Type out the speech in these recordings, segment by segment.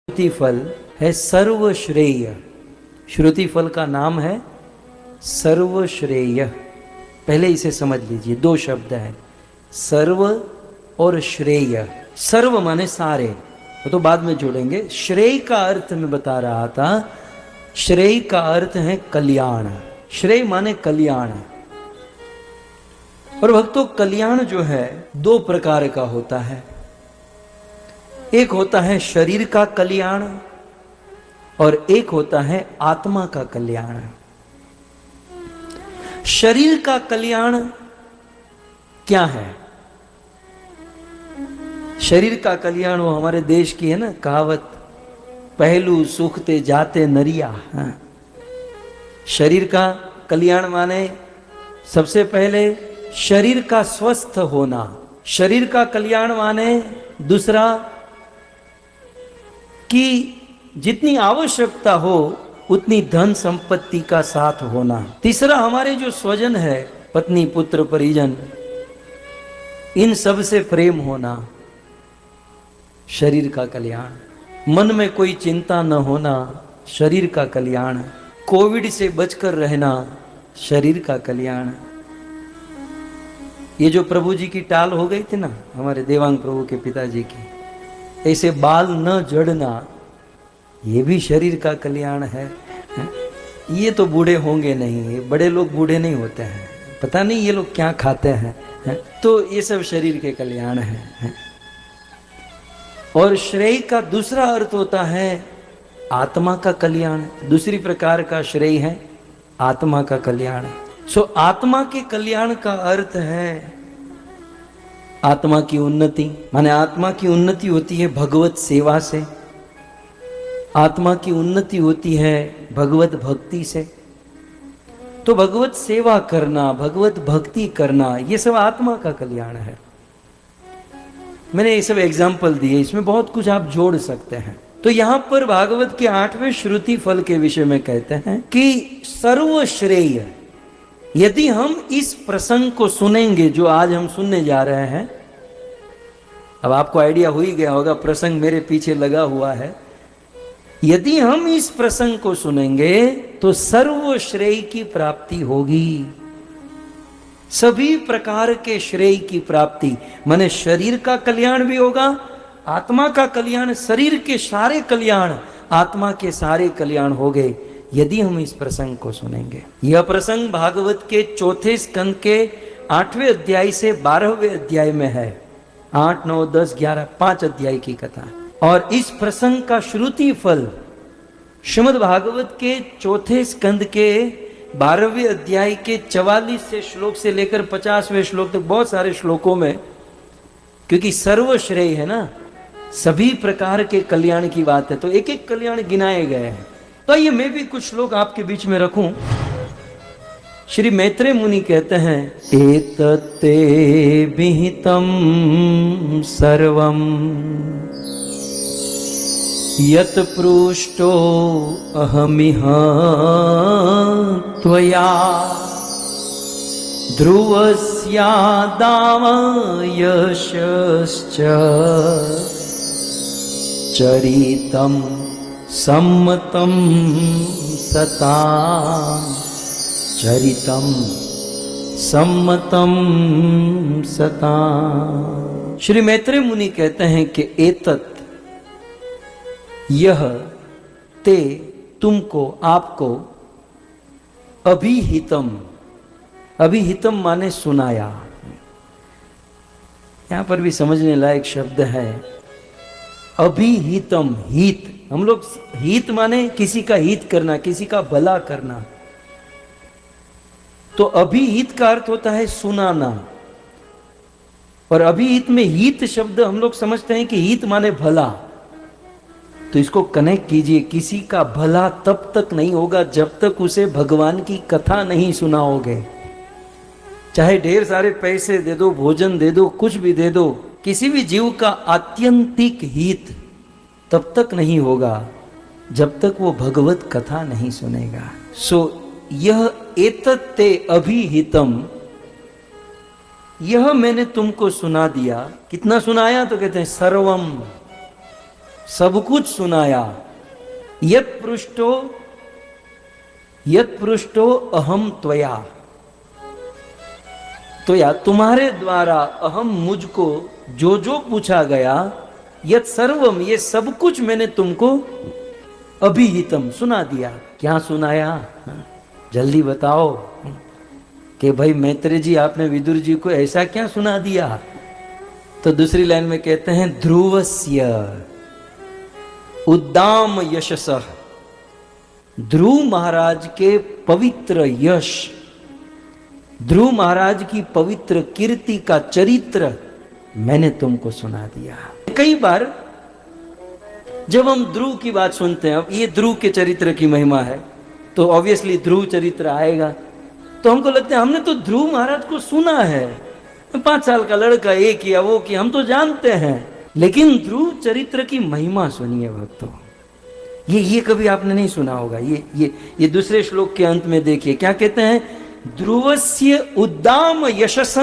श्रुति फल है सर्वश्रेय। श्रुति फल का नाम है सर्वश्रेय। पहले इसे समझ लीजिए, दो शब्द है सर्व और श्रेय। सर्व माने सारे, वो तो बाद में जोड़ेंगे। श्रेय का अर्थ मैं बता रहा था, श्रेय का अर्थ है कल्याण। श्रेय माने कल्याण। और भक्तों, कल्याण जो है दो प्रकार का होता है। एक होता है शरीर का कल्याण और एक होता है आत्मा का कल्याण। शरीर का कल्याण क्या है? शरीर का कल्याण वो हमारे देश की है ना कहावत, पहलू सूखते जाते नरिया। हाँ। शरीर का कल्याण माने सबसे पहले शरीर का स्वस्थ होना। शरीर का कल्याण माने दूसरा कि जितनी आवश्यकता हो उतनी धन संपत्ति का साथ होना। तीसरा हमारे जो स्वजन है, पत्नी पुत्र परिजन, इन सब से प्रेम होना। शरीर का कल्याण। मन में कोई चिंता न होना, शरीर का कल्याण। कोविड से बचकर रहना, शरीर का कल्याण। ये जो प्रभु जी की टाल हो गई थी ना, हमारे देवांग प्रभु के पिताजी की, ऐसे बाल न जड़ना, ये भी शरीर का कल्याण है। ये तो बूढ़े होंगे नहीं, बड़े लोग बूढ़े नहीं होते हैं, पता नहीं ये लोग क्या खाते हैं। तो ये सब शरीर के कल्याण है। और श्रेय का दूसरा अर्थ होता है आत्मा का कल्याण। दूसरी प्रकार का श्रेय है आत्मा का कल्याण। सो आत्मा के कल्याण का अर्थ है आत्मा की उन्नति। माने आत्मा की उन्नति होती है भगवत सेवा से, आत्मा की उन्नति होती है भगवत भक्ति से। तो भगवत सेवा करना, भगवत भक्ति करना, ये सब आत्मा का कल्याण है। मैंने ये सब एग्जाम्पल दिए, इसमें बहुत कुछ आप जोड़ सकते हैं। तो यहां पर भागवत के 8वें श्रुति फल के विषय में कहते हैं कि सर्वश्रेय। यदि हम इस प्रसंग को सुनेंगे जो आज हम सुनने जा रहे हैं, अब आपको आइडिया हो ही गया होगा, प्रसंग मेरे पीछे लगा हुआ है। यदि हम इस प्रसंग को सुनेंगे तो सर्वश्रेय की प्राप्ति होगी। सभी प्रकार के श्रेय की प्राप्ति, माने शरीर का कल्याण भी होगा, आत्मा का कल्याण, शरीर के सारे कल्याण, आत्मा के सारे कल्याण हो गए यदि हम इस प्रसंग को सुनेंगे। यह प्रसंग भागवत के 4थे स्कंद के 8वें अध्याय से 12वें अध्याय में है। 8, 9, 10, 11, 5 अध्याय की कथा। और इस प्रसंग का श्रुति फल श्रीमद् भागवत के 4थे स्कंद के 12वें अध्याय के 44 से श्लोक से लेकर 50वें श्लोक तक, बहुत सारे श्लोकों में, क्योंकि सर्वश्रेय है ना, सभी प्रकार के कल्याण की बात है, तो एक एक कल्याण गिनाए गए हैं। तो ये मैं भी कुछ श्लोक आपके बीच में रखूं। श्री मैत्रेय मुनि कहते हैं, एतत्ते विहितं सर्वं यत पृष्टो अहमिह त्वया ध्रुवस्यादामयशश्च चरितं सम्मतं सता। चरितं सम्मतं सता। श्री मैत्रेय मुनि कहते हैं कि एतत्, यह, ते, तुमको, आपको, अभिहितम। अभिहितम माने सुनाया। यहां पर भी समझने लायक शब्द है अभिहितम। हित, हम लोग हित माने किसी का हित करना, किसी का भला करना। तो अभिहित का अर्थ होता है सुनाना। और अभिहित में हित शब्द हम लोग समझते हैं कि हित माने भला। तो इसको कनेक्ट कीजिए, किसी का भला तब तक नहीं होगा जब तक उसे भगवान की कथा नहीं सुनाओगे। चाहे ढेर सारे पैसे दे दो, भोजन दे दो, कुछ भी दे दो, किसी भी जीव का आत्यंतिक हित तब तक नहीं होगा जब तक वो भगवत कथा नहीं सुनेगा। सो यह एतत्ते अभिहितम, यह मैंने तुमको सुना दिया। कितना सुनाया? तो कहते हैं सर्वम, सब कुछ सुनाया। यत पृष्ठो अहम त्वया, तो या तुम्हारे द्वारा अहम मुझको जो जो पूछा गया, यत सर्वम ये सब कुछ मैंने तुमको अभिहितम सुना दिया। क्या सुनाया? जल्दी बताओ कि भाई मैत्रेय जी आपने विदुर जी को ऐसा क्या सुना दिया? तो दूसरी लाइन में कहते हैं ध्रुवस्य उद्दाम यशसः, ध्रुव महाराज के पवित्र यश, ध्रुव महाराज की पवित्र कीर्ति का चरित्र मैंने तुमको सुना दिया। कई बार जब हम ध्रुव की बात सुनते हैं, अब ये ध्रुव के चरित्र की महिमा है तो ऑब्वियसली ध्रुव चरित्र आएगा, तो हमको लगता है हमने तो ध्रुव महाराज को सुना है, 5 साल का लड़का ये किया वो किया, हम तो जानते हैं। लेकिन ध्रुव चरित्र की महिमा सुनिए भक्तों, ये कभी आपने नहीं सुना होगा। ये दूसरे श्लोक के अंत में देखिए क्या कहते हैं, ध्रुवस्य उद्दाम यशस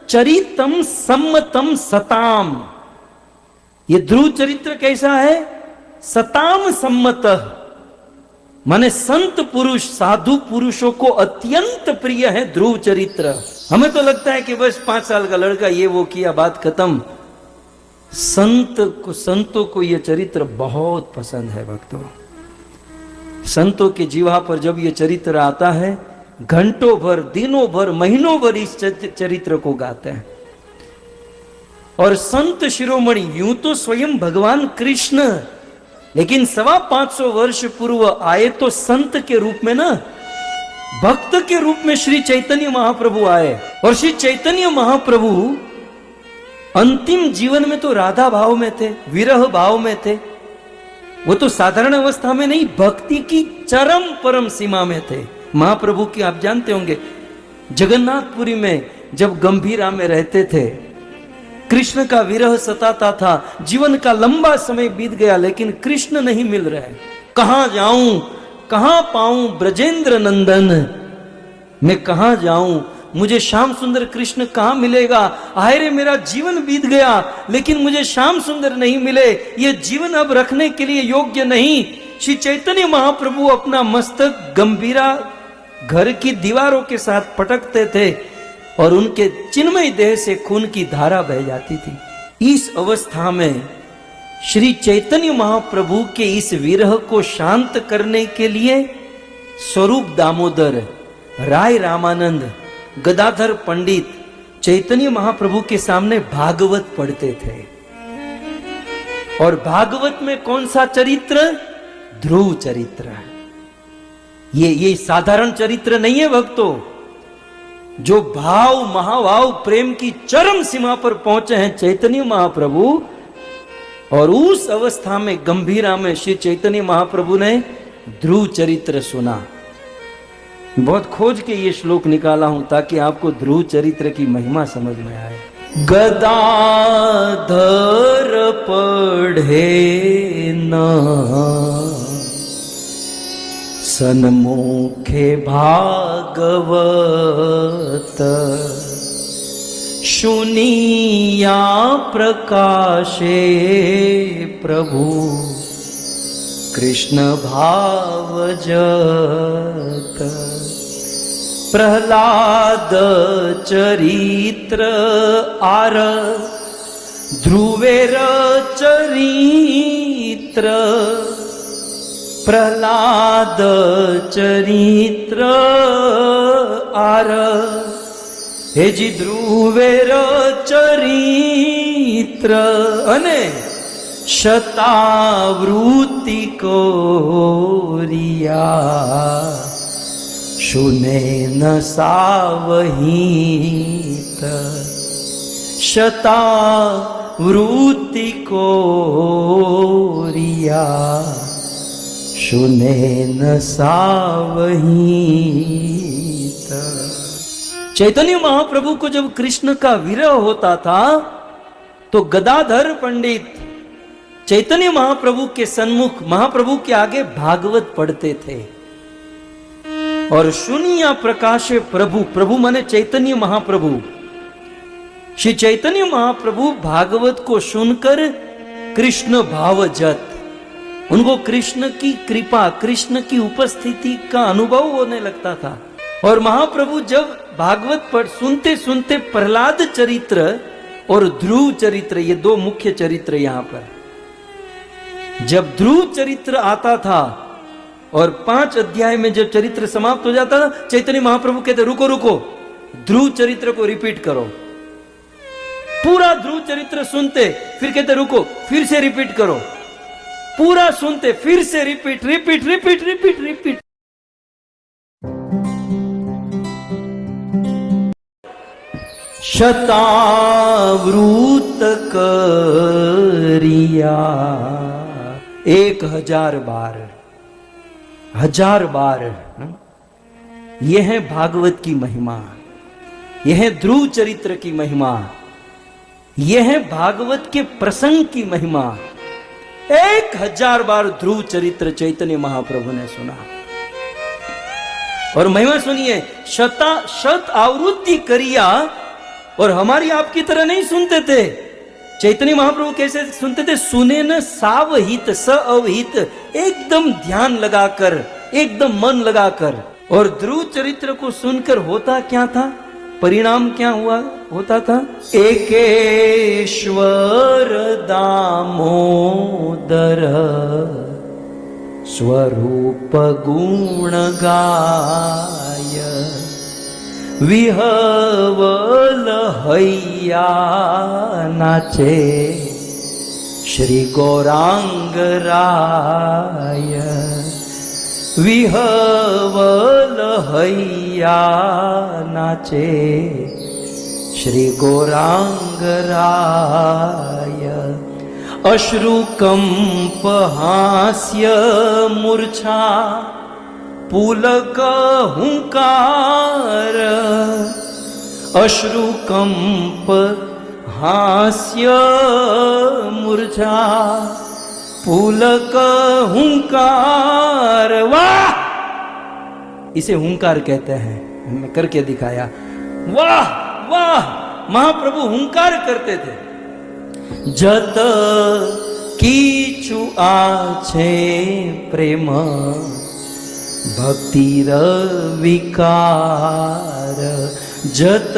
चरितम सम्मतम सताम। ये ध्रुव चरित्र कैसा है? सताम सम्मत, माने संत पुरुष साधु पुरुषों को अत्यंत प्रिय है ध्रुव चरित्र। हमें तो लगता है कि बस 5 साल का लड़का ये वो किया, बात खत्म। संतों को यह चरित्र बहुत पसंद है भक्तों। संतों के जीवा पर जब ये चरित्र आता है, घंटों भर, दिनों भर, महीनों भर इस चरित्र को गाते हैं। और संत शिरोमणि यूं तो स्वयं भगवान कृष्ण, लेकिन 525 वर्ष पूर्व आए तो संत के रूप में ना, भक्त के रूप में श्री चैतन्य महाप्रभु आए। और श्री चैतन्य महाप्रभु अंतिम जीवन में तो राधा भाव में थे, विरह भाव में थे। वो तो साधारण अवस्था में नहीं, भक्ति की चरम परम सीमा में थे। महाप्रभु की आप जानते होंगे, जगन्नाथपुरी में जब गंभीरा में रहते थे, कृष्ण का विरह सताता था, जीवन का लंबा समय बीत गया लेकिन कृष्ण नहीं मिल रहे। कहां जाऊं, कहां पाऊं ब्रजेंद्र नंदन, मैं कहां जाऊं, मुझे श्याम सुंदर कृष्ण कहां मिलेगा? आए रे मेरा जीवन बीत गया लेकिन मुझे श्याम सुंदर नहीं मिले, ये जीवन अब रखने के लिए योग्य नहीं। श्री चैतन्य महाप्रभु अपना मस्तक गंभीरा घर की दीवारों के साथ पटकते थे और उनके चिन्मय देह से खून की धारा बह जाती थी। इस अवस्था में श्री चैतन्य महाप्रभु के इस विरह को शांत करने के लिए स्वरूप दामोदर, राय रामानंद, गदाधर पंडित चैतन्य महाप्रभु के सामने भागवत पढ़ते थे। और भागवत में कौन सा चरित्र? ध्रुव चरित्र। ये साधारण चरित्र नहीं है भक्तों। जो भाव, महाभाव, प्रेम की चरम सीमा पर पहुंचे हैं चैतन्य महाप्रभु, और उस अवस्था में गंभीरा में श्री चैतन्य महाप्रभु ने ध्रुव चरित्र सुना। बहुत खोज के ये श्लोक निकाला हूं ताकि आपको ध्रुव चरित्र की महिमा समझ में आए। गदाधर पढ़े न सन्मुखे भागवत, शुनिया प्रकाशे प्रभु कृष्ण भावजत। प्रहलाद चरित्र आर ध्रुवेर चरित्र, प्रहलाद चरित्र आर हे जी ध्रुवेर चरित्र, अने शतावृत्ति कोरिया शुने न सावहित, शतावृत्ति कोरिया शुने न सावहित। चैतन्य महाप्रभु को जब कृष्ण का विरह होता था तो गदाधर पंडित चैतन्य महाप्रभु के सन्मुख, महाप्रभु के आगे भागवत पढ़ते थे। और शुनिया प्रकाशे प्रभु, प्रभु माने चैतन्य महाप्रभु, श्री चैतन्य महाप्रभु भागवत को सुनकर कृष्ण भावजत, उनको कृष्ण की कृपा, कृष्ण की उपस्थिति का अनुभव होने लगता था। और महाप्रभु जब भागवत पढ़ सुनते सुनते प्रहलाद चरित्र और ध्रुव चरित्र, ये दो मुख्य चरित्र यहां पर, जब ध्रुव चरित्र आता था और 5 अध्याय में जब चरित्र समाप्त हो जाता था, चैतन्य महाप्रभु कहते रुको रुको, ध्रुव चरित्र को रिपीट करो। पूरा ध्रुव चरित्र सुनते, फिर कहते रुको, फिर से रिपीट करो। पूरा सुनते, फिर से repeat repeat repeat repeat repeat. शतावृत करिया 1000 बार, 1000 बार। यह है भागवत की महिमा, यह है ध्रुव चरित्र की महिमा, यह है भागवत के प्रसंग की महिमा। 1000 बार ध्रुव चरित्र चैतन्य महाप्रभु ने सुना। और महिमा सुनिए, शत आवृत्ति करिया। और हमारी आपकी तरह नहीं सुनते थे। चैतन्य महाप्रभु कैसे सुनते थे? सुने न सावहित स अवहित, एकदम ध्यान लगाकर, एकदम मन लगाकर। और ध्रुव चरित्र को सुनकर होता क्या था, परिणाम क्या हुआ होता था? एकेश्वर दामोदर स्वरूप गुण गाय, विहवल हैया नाचे श्री गौरांग राय, विहवल हैया नाचे श्री गौरांग राय। अश्रुकंप हास्य मूर्छा पुलक हुंकार, अश्रुकंप हास्य मूर्छा पुलक हुंकार। वाह, इसे हुंकार कहते हैं, मैं करके दिखाया। वाह वाह, महाप्रभु हुंकार करते थे। जत कीचु आछे प्रेम भक्तिर विकार, जत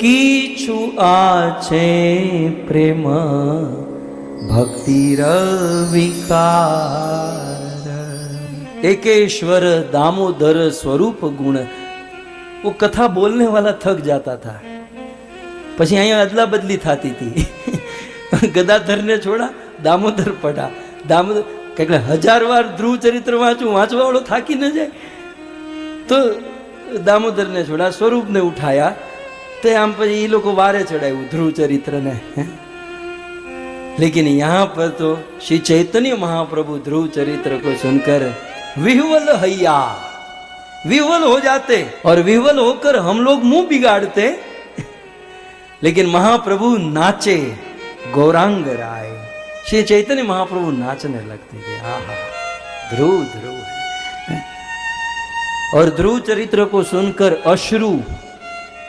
कीचु आछे प्रेम भक्तिर विकार। एकेश्वर दामोदर स्वरूप गुण। वो कथा बोलने वाला थक जाता था, પછી અહીંયા અદલા બદલી થતી હતી। ગદાધરને છોડા, દામોદર પડા, દામોદર કેટલે 1000 વાર ધ્રુવ ચરિત્ર વાંચવા વાળો થાકી ન જાય। તો દામોદરને છોડા, સ્વરૂપને ઉઠાયા, તો આમ પછી એ લોકો વારે ચડાવ્યું ધ્રુવ ચરિત્રને। लेकिन यहाँ पर तो श्री चैतन्य महाप्रभु ध्रुव चरित्र को सुनकर विह्वल हैया, विह्वल हो जाते। और विह्वल होकर हम लोग मुंह बिगाड़ते, लेकिन महाप्रभु नाचे गौरांग राय। श्री चैतन्य महाप्रभु नाचने लगते थे। आहा, ध्रुव ध्रुव है। और ध्रुव चरित्र को सुनकर अश्रु,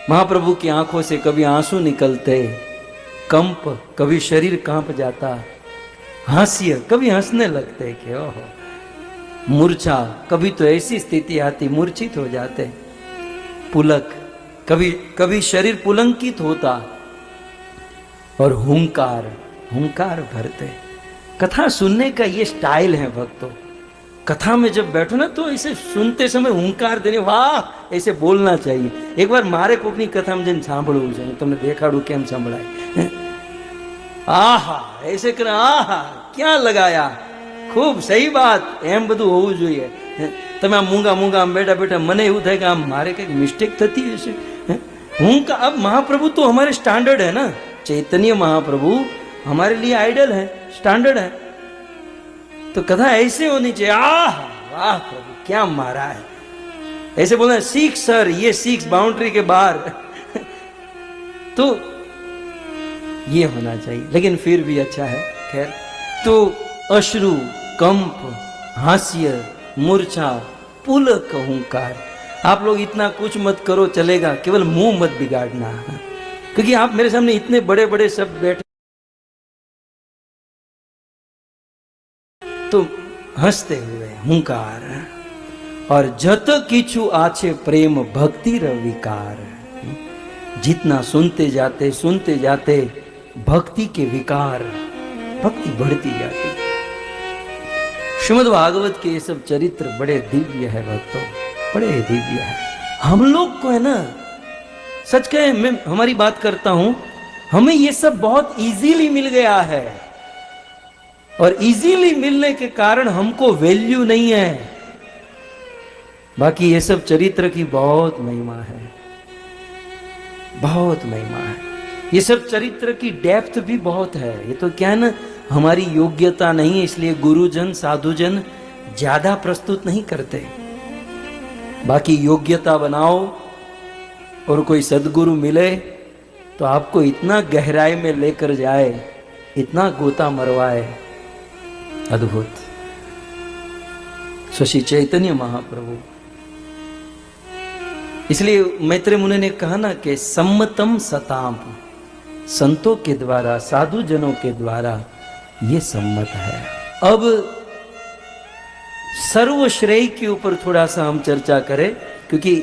महाप्रभु की आंखों से कभी आंसू निकलते, कंप, कभी शरीर कांप जाता, हास्य, कभी हंसने लगते कि ओहो, मूर्छा, कभी तो ऐसी स्थिति आती मूर्छित हो जाते, पुलक, कभी शरीर पुलंकित होता, और हुंकार, हुंकार भरते। कथा सुनने का ये स्टाइल है भक्तों। कथा में जब बैठो ना, तो ऐसे सुनते समय हुंकार देने, वाह, ऐसे बोलना चाहिए। एक बार मारे कोकनी कथा में जन सांभळવું છે, તમને દેખાડું કેમ સંભળાય। आहा, ऐसे कर, आहा, क्या लगाया, खूब सही बात, एम બધું હોવું જોઈએ। તમે આમ મૂંગા મૂંગા આમ બેઠા બેઠા મને એવું થાય કે આમ મારે કંઈક મિસ્ટેક થતી હશે। હું अब महाप्रभु तो हमारे स्टैंडर्ड है ना, चैतन्य महाप्रभु हमारे लिए आइडल है, स्टैंडर्ड है। तो कथा ऐसे होनी चाहिए। आह वाह प्रभु, क्या मारा है, ऐसे बोलना, सीख सर, ये 6 बाउंड्री के बाहर। तो ये होना चाहिए, लेकिन फिर भी अच्छा है। खैर, तो अश्रु, कंप, हास्य, मूर्छा, पुलक, हुंकार। आप लोग इतना कुछ मत करो, चलेगा, केवल मुंह मत बिगाड़ना, क्योंकि आप मेरे सामने इतने बड़े बड़े शब्द बैठे तो हंसते हुए हुंकार, और जत किछु आछे प्रेम भक्ति रविकार। जितना सुनते जाते भक्ति के विकार, भक्ति बढ़ती जाती। श्रीमद् भागवत के ये सब चरित्र बड़े दिव्य है भक्तों, बड़े दिव्य है। हम लोग को है ना, सच कहे, मैं हमारी बात करता हूं, हमें ये सब बहुत इजीली मिल गया है, और इजीली मिलने के कारण हमको वैल्यू नहीं है। बाकी ये सब चरित्र की बहुत महिमा है, बहुत महिमा है। ये सब चरित्र की डेप्थ भी बहुत है। ये तो क्या है ना, हमारी योग्यता नहीं है, इसलिए गुरुजन साधुजन ज्यादा प्रस्तुत नहीं करते। बाकी योग्यता बनाओ और कोई सदगुरु मिले तो आपको इतना गहराई में लेकर जाए, इतना गोता मरवाए, अद्भुत। श्री चैतन्य महाप्रभु, इसलिए मैत्रेय मुनि ने कहा ना कि सम्मतम सताम, संतों के द्वारा, साधु जनों के द्वारा ये सम्मत है। अब सर्वश्रेय के ऊपर थोड़ा सा हम चर्चा करें, क्योंकि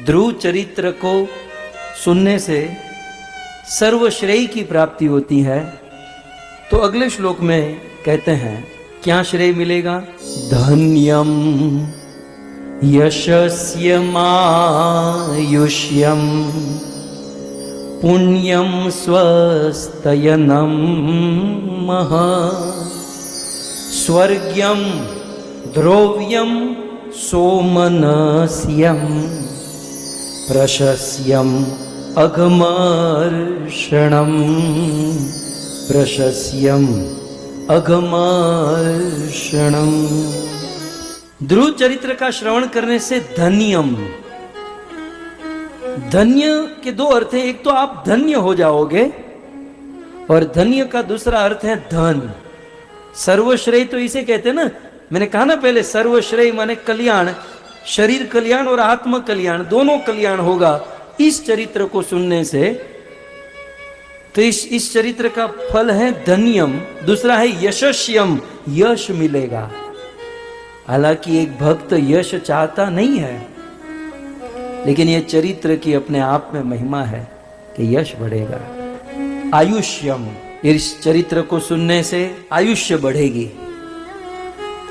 ध्रुव चरित्र को सुनने से सर्वश्रेय की प्राप्ति होती है। तो अगले श्लोक में कहते हैं क्या श्रेय मिलेगा? धन्यम यशस्यमायुष्यम पुण्यम स्वस्तयनम महा स्वर्ग्यम द्रव्यम सोमनस्यम प्रशस्यम अघमर्षणम प्रशस्यम अघमर्षणम। ध्रुव चरित्र का श्रवण करने से धन्यम, धन्य के दो अर्थ हैं। एक तो आप धन्य हो जाओगे, और धन्य का दूसरा अर्थ है धन। सर्वश्रेय तो इसे कहते हैं ना, मैंने कहा ना पहले, सर्वश्रेय माने कल्याण, शरीर कल्याण और आत्म कल्याण, दोनों कल्याण होगा इस चरित्र को सुनने से। तो इस चरित्र का फल है धन्यम। दूसरा है यशस्यम, यश मिलेगा। हालांकि एक भक्त यश चाहता नहीं है, लेकिन यह चरित्र की अपने आप में महिमा है कि यश बढ़ेगा। आयुष्यम, इस चरित्र को सुनने से आयुष्य बढ़ेगी।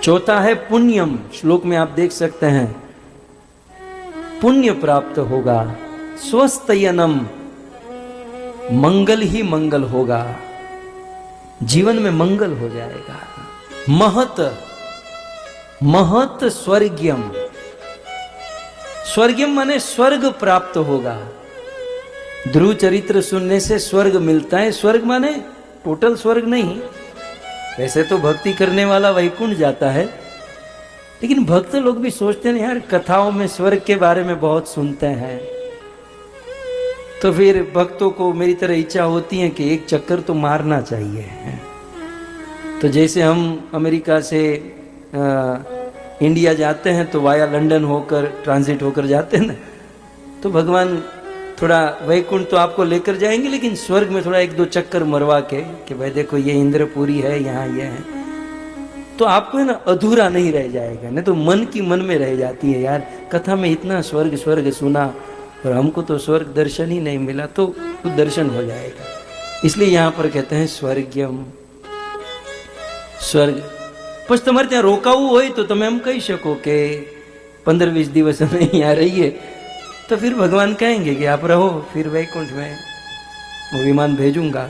चौथा है पुण्यम, श्लोक में आप देख सकते हैं, पुण्य प्राप्त होगा। स्वस्थयनम, मंगल ही मंगल होगा, जीवन में मंगल हो जाएगा। महत, महत स्वर्ग्यम, स्वर्गम माने स्वर्ग प्राप्त होगा। ध्रुव चरित्र सुनने से स्वर्ग मिलता है। स्वर्ग माने टोटल स्वर्ग नहीं, वैसे तो भक्ति करने वाला वैकुंठ जाता है, लेकिन भक्त लोग भी सोचते हैं यार कथाओं में स्वर्ग के बारे में बहुत सुनते हैं, तो फिर भक्तों को मेरी तरह इच्छा होती है कि एक चक्कर तो मारना चाहिए। तो जैसे हम अमेरिका से इंडिया जाते हैं तो वाया लंदन होकर, ट्रांजिट होकर जाते हैं ना, तो भगवान थोड़ा वैकुंठ तो आपको लेकर जाएंगे, लेकिन स्वर्ग में थोड़ा एक दो चक्कर मरवा के कि भाई देखो ये इंद्रपुरी है, यहाँ ये है, तो आपको है ना अधूरा नहीं रह जाएगा। नहीं तो मन की मन में रह जाती है, यार कथा में इतना स्वर्ग स्वर्ग सुना और हमको तो स्वर्ग दर्शन ही नहीं मिला, तो दर्शन हो जाएगा। इसलिए यहाँ पर कहते हैं स्वर्गम, स्वर्ग। પછી તમારે ત્યાં રોકાવું હોય તો તમે એમ કહી શકો કે 15-20 દિવસ અમે અહીંયા રહીએ, तो फिर भगवान कहेंगे कि आप रहो, फिर वैकुंठ में वो विमान भेजूंगा।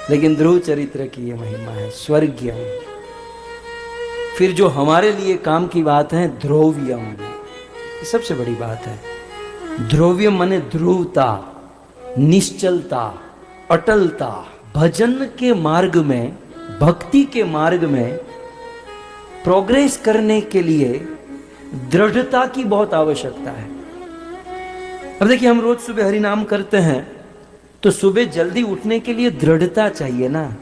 लेकिन ध्रुव चरित्र की ये महिमा है स्वर्गीयम। फिर जो हमारे लिए काम की बात है ध्रुव्यम, ये सबसे बड़ी बात है। ध्रुव्यम माने ध्रुवता, निश्चलता, अटलता। भजन के मार्ग में, भक्ति के मार्ग में प्रोग्रेस करने के लिए दृढ़ता की बहुत आवश्यकता है। अब देखिए हम रोज सुबह हरि नाम करते हैं, तो सुबह जल्दी उठने के लिए दृढ़ता चाहिए ना,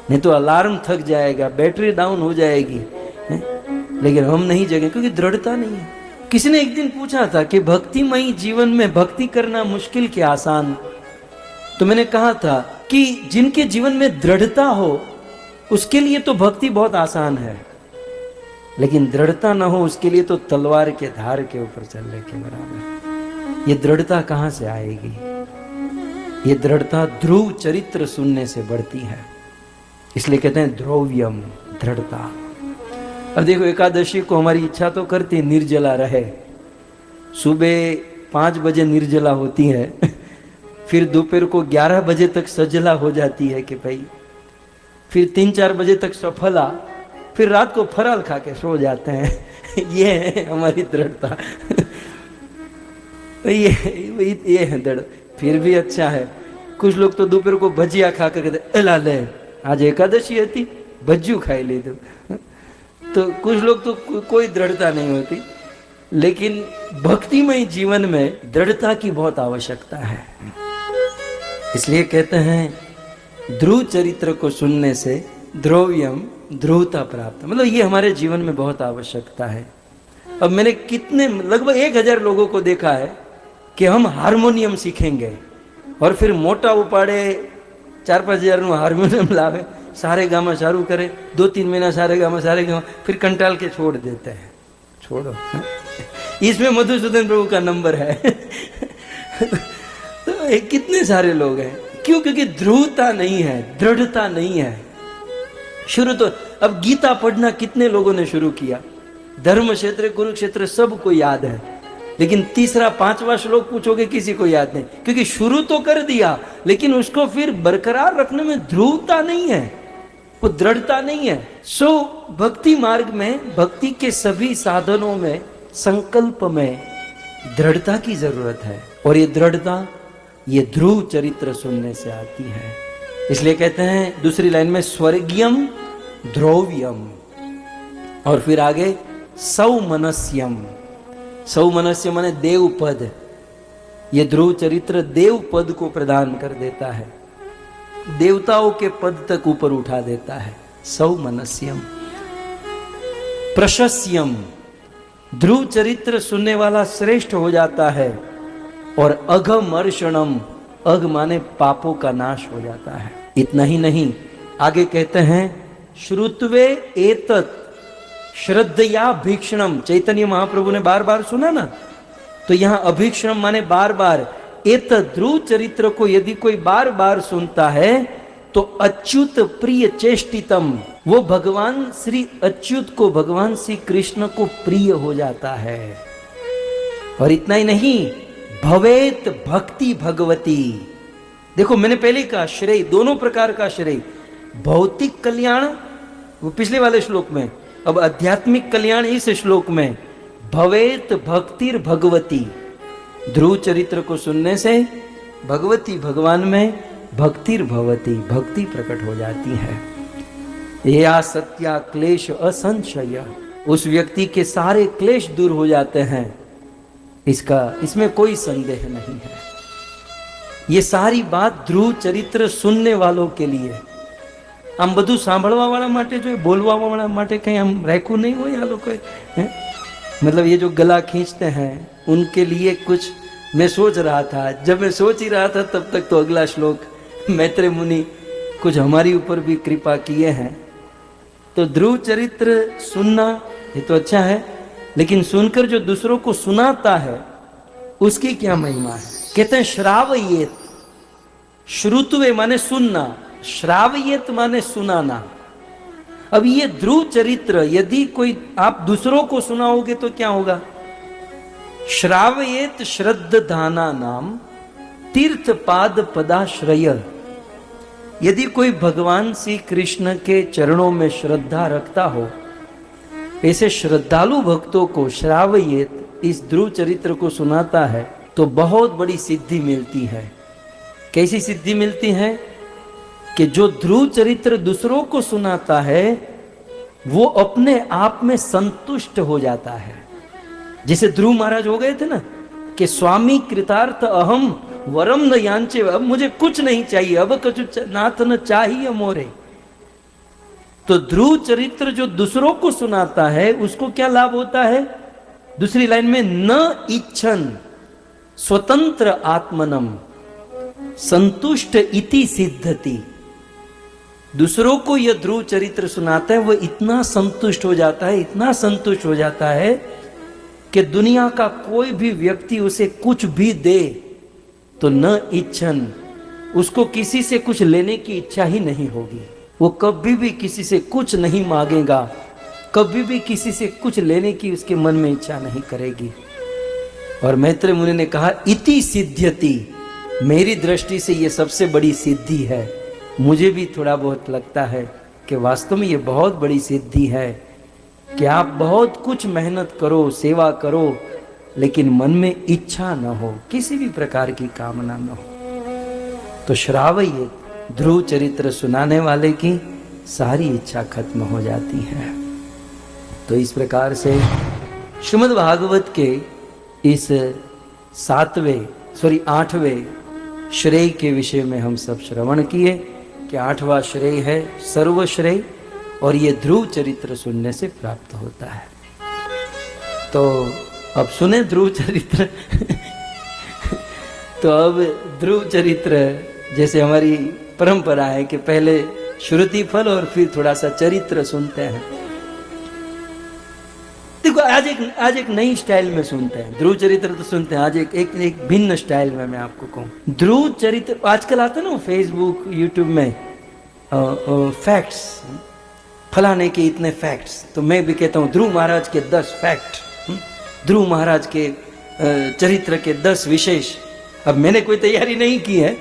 नहीं तो अलार्म थक जाएगा, बैटरी डाउन हो जाएगी। लेकिन हम नहीं जगे क्योंकि दृढ़ता नहीं है। किसी ने एक दिन पूछा था कि भक्तिमयी जीवन में भक्ति करना मुश्किल के आसान, तो मैंने कहा था कि जिनके जीवन में दृढ़ता हो उसके लिए तो भक्ति बहुत आसान है, लेकिन दृढ़ता ना हो उसके लिए तो तलवार के धार के ऊपर चलने के बराबर। ये दृढ़ता कहां से आएगी? ये दृढ़ता ध्रुव चरित्र सुनने से बढ़ती है, इसलिए कहते हैं ध्रुव्यम, दृढ़ता। अब देखो, एकादशी को हमारी इच्छा तो करती निर्जला रहे, सुबह 5 बजे निर्जला होती है, फिर दोपहर को 11 बजे तक सजला हो जाती है कि भाई, फिर 3-4 बजे तक सफला, फिर रात को फराल खा के सो जाते हैं। ये है हमारी दृढ़ता। ये है दृढ़। फिर भी अच्छा है, कुछ लोग तो दोपहर को भजिया खा कर कहते एला ले आज एकादशी थी, भज्जू खाई ले दो। तो कुछ लोग तो कोई दृढ़ता नहीं होती, लेकिन भक्तिमय जीवन में दृढ़ता की बहुत आवश्यकता है। इसलिए कहते हैं ध्रुव चरित्र को सुनने से ध्रुव्यम, ध्रुवता प्राप्त, मतलब ये हमारे जीवन में बहुत आवश्यकता है। अब मैंने लगभग 1000 लोगों को देखा है कि हम हारमोनियम सीखेंगे और फिर मोटा उपाड़े 4-5 हजार हारमोनियम लावे, सारे गामा चालू करे, 2-3 महीना सारे गामा, फिर कंटाल के छोड़ देते हैं। छोड़ो, इसमें मधुसूदन प्रभु का नंबर है। तो कितने सारे लोग हैं, क्यों? क्योंकि ध्रुवता नहीं है, दृढ़ता नहीं है। शुरू तो अब गीता पढ़ना कितने लोगों ने शुरू किया, धर्म क्षेत्र, कुरुक्षेत्र सबको याद है, लेकिन 3रा-5वां श्लोक पूछोगे किसी को याद नहीं, क्योंकि शुरू तो कर दिया लेकिन उसको फिर बरकरार रखने में ध्रुवता नहीं है, वो दृढ़ता नहीं है। सो भक्ति मार्ग में, भक्ति के सभी साधनों में, संकल्प में दृढ़ता की जरूरत है, और ये दृढ़ता ये ध्रुव चरित्र सुनने से आती है। इसलिए कहते हैं दूसरी लाइन में स्वर्गीयम ध्रुव्यम, और फिर आगे सौमनस्यम। सौमनस्य माने देव पद। ये ध्रुव चरित्र देव पद को प्रदान कर देता है, देवताओं के पद तक ऊपर उठा देता है। सौमनस्यम प्रशस्यम, ध्रुव चरित्र सुनने वाला श्रेष्ठ हो जाता है। और अघमर्षणम, अघ माने पापों का नाश हो जाता है। इतना ही नहीं, आगे कहते हैं श्रुत्वे एतत् श्रद्धया भीक्षणम। चैतन्य महाप्रभु ने बार बार सुना ना, तो यहां अभीक्षणम माने बार बार। एतत् ध्रुव चरित्र को यदि कोई बार बार सुनता है तो अच्युत प्रिय चेष्टितम, वो भगवान श्री अच्युत को, भगवान श्री कृष्ण को प्रिय हो जाता है। और इतना ही नहीं, भवेत भक्ति भगवती। देखो मैंने पहले कहा श्रेय, दोनों प्रकार का श्रेय, भौतिक कल्याण वो पिछले वाले श्लोक में, अब आध्यात्मिक कल्याण इस श्लोक में। भवेत भक्तिर भगवती, ध्रुव चरित्र को सुनने से भगवती, भगवान में भक्तिर भवती, भक्ति प्रकट हो जाती है। या सत्या क्लेश असंशय, उस व्यक्ति के सारे क्लेश दूर हो जाते हैं, इसमें कोई संदेह नहीं है। ये सारी बात ध्रुव चरित्र सुनने वालों के लिए। आम બધું સાંભળવા વાળા માટે जो बोलवा वाला માટે कहीं हम राखू नहीं हो या लोग, मतलब ये जो गला खींचते हैं उनके लिए कुछ मैं सोच रहा था। जब मैं सोच ही रहा था तब तक तो अगला श्लोक मैत्रेय मुनि कुछ हमारी ऊपर भी कृपा किए हैं। तो ध्रुव चरित्र सुनना ये तो अच्छा है, लेकिन सुनकर जो दूसरों को सुनाता है उसकी क्या महिमा है। कहते हैं श्रावयेत, श्रुत्वे माने सुनना, श्रावयेत माने सुनाना। अब ये ध्रुव चरित्र यदि कोई आप दूसरों को सुनाओगे तो क्या होगा। श्रावयेत श्रद्धाना नाम तीर्थ पाद पदाश्रय, यदि कोई भगवान श्री कृष्ण के चरणों में श्रद्धा रखता हो, ऐसे श्रद्धालु भक्तों को श्रावयेत, इस ध्रुव चरित्र को सुनाता है तो बहुत बड़ी सिद्धि मिलती है। कैसी सिद्धि मिलती है कि जो ध्रुव चरित्र दूसरों को सुनाता है वो अपने आप में संतुष्ट हो जाता है। जैसे ध्रुव महाराज हो गए थे ना कि स्वामी कृतार्थ अहम वरम न यांचे, अब मुझे कुछ नहीं चाहिए, अब कछु नाथ न चाहिए मोरे। तो ध्रुव चरित्र जो दूसरों को सुनाता है उसको क्या लाभ होता है। दूसरी लाइन में न इच्छन स्वतंत्र आत्मनम संतुष्ट इति सिद्धति, दूसरों को यह ध्रुव चरित्र सुनाता है, वह इतना संतुष्ट हो जाता है, इतना संतुष्ट हो जाता है कि दुनिया का कोई भी व्यक्ति उसे कुछ भी दे तो न इच्छन, उसको किसी से कुछ लेने की इच्छा ही नहीं होगी। वो कभी भी किसी से कुछ नहीं मांगेगा, कभी भी किसी से कुछ लेने की उसके मन में इच्छा नहीं करेगी। और मैत्रेय मुनि ने कहा इति सिद्ध्यति, मेरी दृष्टि से ये सबसे बड़ी सिद्धि है। मुझे भी थोड़ा बहुत लगता है कि वास्तव में ये बहुत बड़ी सिद्धि है कि आप बहुत कुछ मेहनत करो, सेवा करो, लेकिन मन में इच्छा न हो, किसी भी प्रकार की कामना न हो, तो श्रावय ध्रुव चरित्र सुनाने वाले की सारी इच्छा खत्म हो जाती है। तो इस प्रकार से श्रीमद् भागवत के इस 8वें श्रेय के विषय में हम सब श्रवण किए कि 8वां श्रेय है सर्वश्रेय, और ये ध्रुव चरित्र सुनने से प्राप्त होता है। तो अब सुने ध्रुव चरित्र तो अब ध्रुव चरित्र जैसे हमारी परंपरा है कि पहले श्रुति फल और फिर थोड़ा सा चरित्र सुनते हैं। देखो आज एक नई स्टाइल में सुनते हैं ध्रुव चरित्र, तो सुनते हैं आज एक भिन्न स्टाइल में। मैं आपको कहूँ ध्रुव चरित्र आजकल आता है ना फेसबुक यूट्यूब में, फैक्ट्स, फलाने के इतने फैक्ट्स, तो मैं भी कहता हूँ ध्रुव महाराज के 10 फैक्ट, ध्रुव महाराज के चरित्र के 10 विशेष। अब मैंने कोई तैयारी नहीं की है,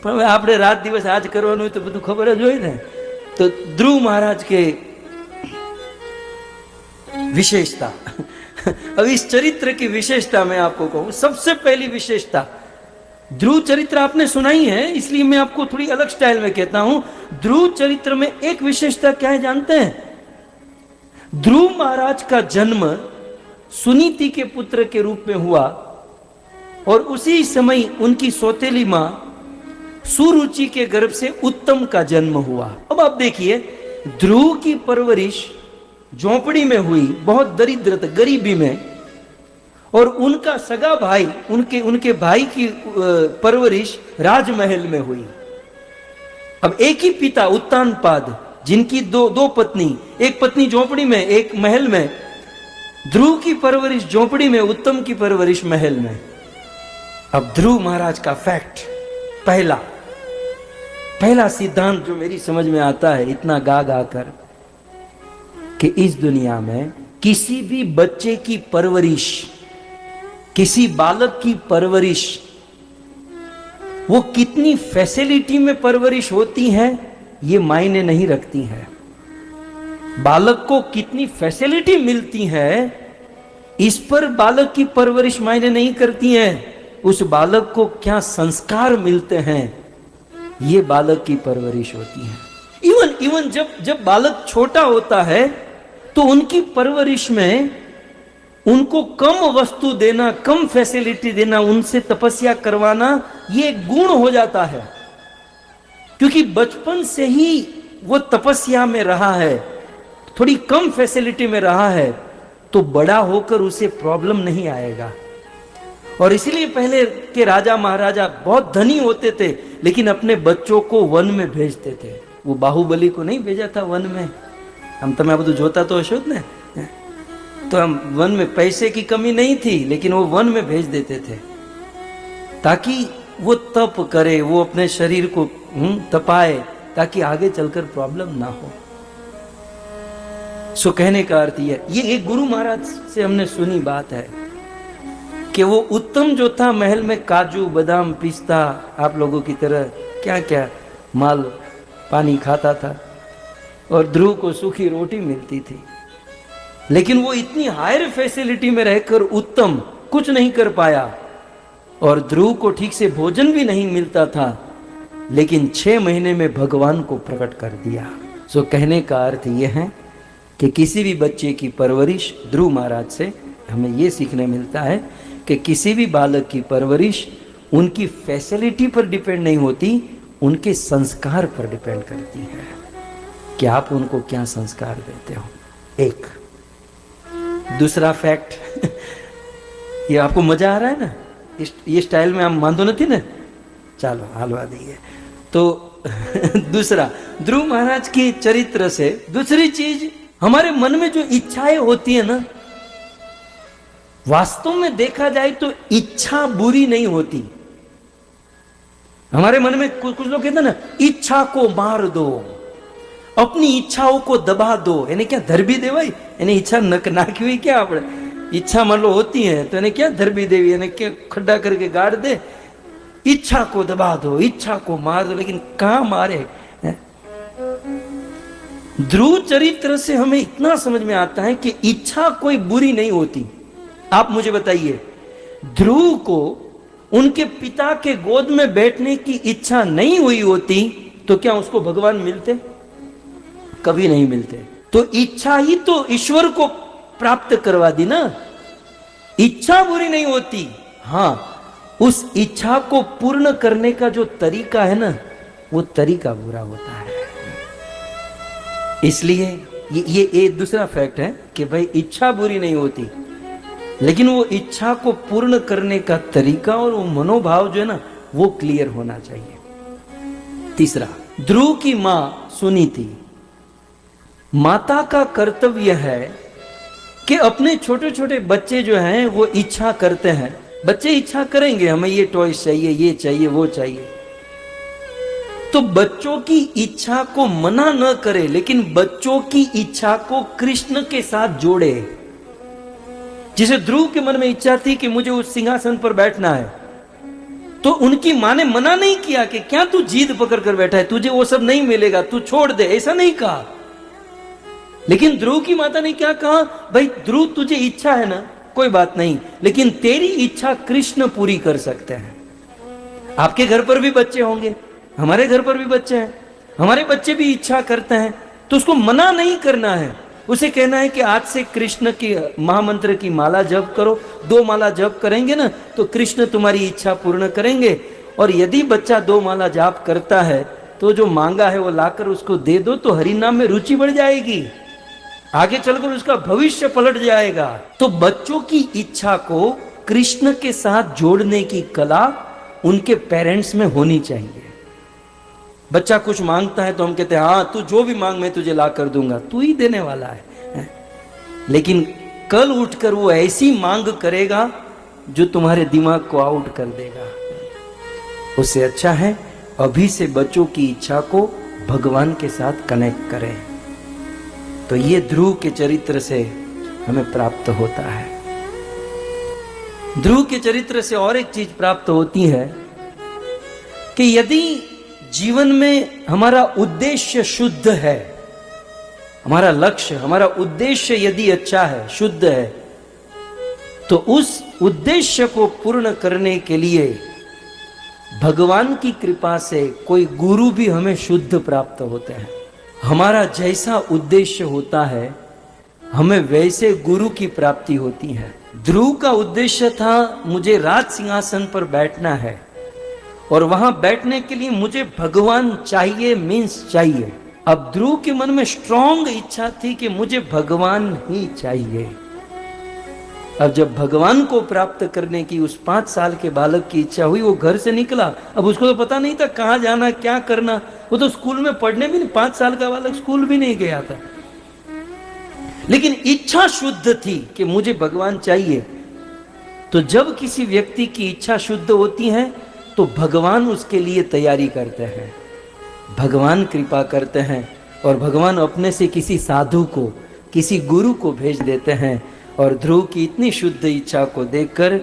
पर आपने रात दिवस आज करवाનું तो બધું ખબર જ હોય ને। तो ध्रुव महाराज के विशेषता अब इस चरित्र की विशेषता मैं आपको कहूं, सबसे पहली विशेषता, ध्रुव चरित्र आपने सुना ही है, इसलिए मैं आपको थोड़ी अलग स्टाइल में कहता हूं। ध्रुव चरित्र में एक विशेषता क्या है जानते हैं? ध्रुव महाराज का जन्म सुनीति के पुत्र के रूप में हुआ और उसी समय उनकी सौतेली मां सुरुचि के गर्भ से उत्तम का जन्म हुआ। अब आप देखिए ध्रुव की परवरिश झोंपड़ी में हुई, बहुत दरिद्रता गरीबी में, और उनका सगा भाई उनके भाई की परवरिश राजमहल में हुई। अब एक ही पिता उत्तानपाद, जिनकी दो पत्नी, एक पत्नी झोंपड़ी में एक महल में, ध्रुव की परवरिश झोंपड़ी में, उत्तम की परवरिश महल में। अब ध्रुव महाराज का फैक्ट, पहला सिद्धांत जो मेरी समझ में आता है इतना गा कर, कि इस दुनिया में किसी भी बच्चे की परवरिश, किसी बालक की परवरिश, वो कितनी फैसिलिटी में परवरिश होती है ये मायने नहीं रखती है। बालक को कितनी फैसिलिटी मिलती है इस पर बालक की परवरिश मायने नहीं करती है। उस बालक को क्या संस्कार मिलते हैं ये बालक की परवरिश होती है। इवन जब बालक छोटा होता है तो उनकी परवरिश में उनको कम वस्तु देना, कम फैसिलिटी देना, उनसे तपस्या करवाना, ये गुण हो जाता है, क्योंकि बचपन से ही वो तपस्या में रहा है, थोड़ी कम फैसिलिटी में रहा है, तो बड़ा होकर उसे प्रॉब्लम नहीं आएगा। और इसीलिए पहले के राजा महाराजा बहुत धनी होते थे, लेकिन अपने बच्चों को वन में भेजते थे। वो बाहुबली को नहीं भेजा था वन में, हम तो मैं બધું જોતા तो હશો ને, तो हम वन में पैसे की कमी नहीं थी, लेकिन वो वन में भेज देते थे ताकि वो तप करे, वो अपने शरीर को तपाए, ताकि आगे चलकर प्रॉब्लम ना हो। सो कहने का अर्थ ये एक गुरु महाराज से हमने सुनी बात है कि वो उत्तम जो था महल में काजू बादाम पिस्ता आप लोगों की तरह क्या क्या माल पानी खाता था, और ध्रुव को सूखी रोटी मिलती थी। लेकिन वो इतनी हायर फैसिलिटी में रहकर उत्तम कुछ नहीं कर पाया, और ध्रुव को ठीक से भोजन भी नहीं मिलता था, लेकिन 6 महीने में भगवान को प्रकट कर दिया। सो कहने का अर्थ यह है कि किसी भी बच्चे की परवरिश, ध्रुव महाराज से हमें यह सीखने मिलता है कि किसी भी बालक की परवरिश उनकी फैसिलिटी पर डिपेंड नहीं होती, उनके संस्कार पर डिपेंड करती है कि आप उनको क्या संस्कार देते हो। एक दूसरा फैक्ट ये आपको मजा आ रहा है ना, ये स्टाइल में हम मानते नहीं ना, चलो हलवा दीजिए। तो दूसरा ध्रुव महाराज के चरित्र से। दूसरी चीज, हमारे मन में जो इच्छाएं होती है ना, वास्तव में देखा जाए तो इच्छा बुरी नहीं होती। हमारे मन में कुछ लोग कहते हैं ना, इच्छा को मार दो, अपनी इच्छाओं को दबा दो। यानी क्या धरबी दे भाई, यानी इच्छा नाखी हुई क्या આપણે इच्छा मान लो होती है तो क्या धरबी देवी, यानी क्या खड्डा करके गाड़ दे। इच्छा को दबा दो, इच्छा को मार दो, लेकिन कहां मारे। ध्रुव चरित्र से हमें इतना समझ में आता है कि इच्छा कोई बुरी नहीं होती। आप मुझे बताइए, ध्रुव को उनके पिता के गोद में बैठने की इच्छा नहीं हुई होती तो क्या उसको भगवान मिलते? कभी नहीं मिलते। तो इच्छा ही तो ईश्वर को प्राप्त करवा दी ना। इच्छा बुरी नहीं होती, हां उस इच्छा को पूर्ण करने का जो तरीका है ना, वो तरीका बुरा होता है। इसलिए ये दूसरा फैक्ट है कि भाई इच्छा बुरी नहीं होती, लेकिन वो इच्छा को पूर्ण करने का तरीका और वो मनोभाव जो है ना, वो क्लियर होना चाहिए। तीसरा, ध्रुव की मां सुनीति, माता का कर्तव्य है कि अपने छोटे छोटे बच्चे जो हैं वो इच्छा करते हैं, बच्चे इच्छा करेंगे हमें ये टॉयज चाहिए, ये चाहिए, वो चाहिए, तो बच्चों की इच्छा को मना न करे, लेकिन बच्चों की इच्छा को कृष्ण के साथ जोड़े। जिसे ध्रुव के मन में इच्छा थी कि मुझे उस सिंहासन पर बैठना है, तो उनकी मां ने मना नहीं किया कि क्या तू जीद पकड़ कर बैठा है, तुझे वो सब नहीं मिलेगा, तू छोड़ दे, ऐसा नहीं कहा। लेकिन ध्रुव की माता ने क्या कहा, भाई ध्रुव तुझे इच्छा है ना, कोई बात नहीं, लेकिन तेरी इच्छा कृष्ण पूरी कर सकते हैं। आपके घर पर भी बच्चे होंगे, हमारे घर पर भी बच्चे हैं, हमारे बच्चे भी इच्छा करते हैं, तो उसको मना नहीं करना है। उसे कहना है कि आज से कृष्ण की महामंत्र की माला जप करो, 2 माला जप करेंगे ना तो कृष्ण तुम्हारी इच्छा पूर्ण करेंगे। और यदि बच्चा 2 माला जाप करता है तो जो मांगा है वो लाकर उसको दे दो, तो हरि नाम में रुचि बढ़ जाएगी, आगे चलकर उसका भविष्य पलट जाएगा। तो बच्चों की इच्छा को कृष्ण के साथ जोड़ने की कला उनके पेरेंट्स में होनी चाहिए। बच्चा कुछ मांगता है तो हम कहते हैं हाँ तू जो भी मांग मैं तुझे ला कर दूंगा, तू ही देने वाला है। लेकिन कल उठकर वो ऐसी मांग करेगा जो तुम्हारे दिमाग को आउट कर देगा। उससे अच्छा है अभी से बच्चों की इच्छा को भगवान के साथ कनेक्ट करें। तो ये ध्रुव के चरित्र से हमें प्राप्त होता है। ध्रुव के चरित्र से और एक चीज प्राप्त होती है कि यदि जीवन में हमारा उद्देश्य शुद्ध है, हमारा लक्ष्य, हमारा उद्देश्य यदि अच्छा है, शुद्ध है, तो उस उद्देश्य को पूर्ण करने के लिए भगवान की कृपा से कोई गुरु भी हमें शुद्ध प्राप्त होते हैं। हमारा जैसा उद्देश्य होता है हमें वैसे गुरु की प्राप्ति होती है। ध्रुव का उद्देश्य था मुझे राज सिंहासन पर बैठना है और वहां बैठने के लिए मुझे भगवान चाहिए, मीन्स चाहिए। अब ध्रुव के मन में स्ट्रॉन्ग इच्छा थी कि मुझे भगवान ही चाहिए। अब जब भगवान को प्राप्त करने की उस 5 साल के बालक की इच्छा हुई, वो घर से निकला। अब उसको तो पता नहीं था कहाँ जाना, क्या करना, वो तो स्कूल में पढ़ने भी नहीं, 5 साल का बालक स्कूल भी नहीं गया था, लेकिन इच्छा शुद्ध थी कि मुझे भगवान चाहिए। तो जब किसी व्यक्ति की इच्छा शुद्ध होती है तो भगवान उसके लिए तैयारी करते हैं, भगवान कृपा करते हैं और भगवान अपने से किसी साधु को, किसी गुरु को भेज देते हैं। और ध्रुव की इतनी शुद्ध इच्छा को देखकर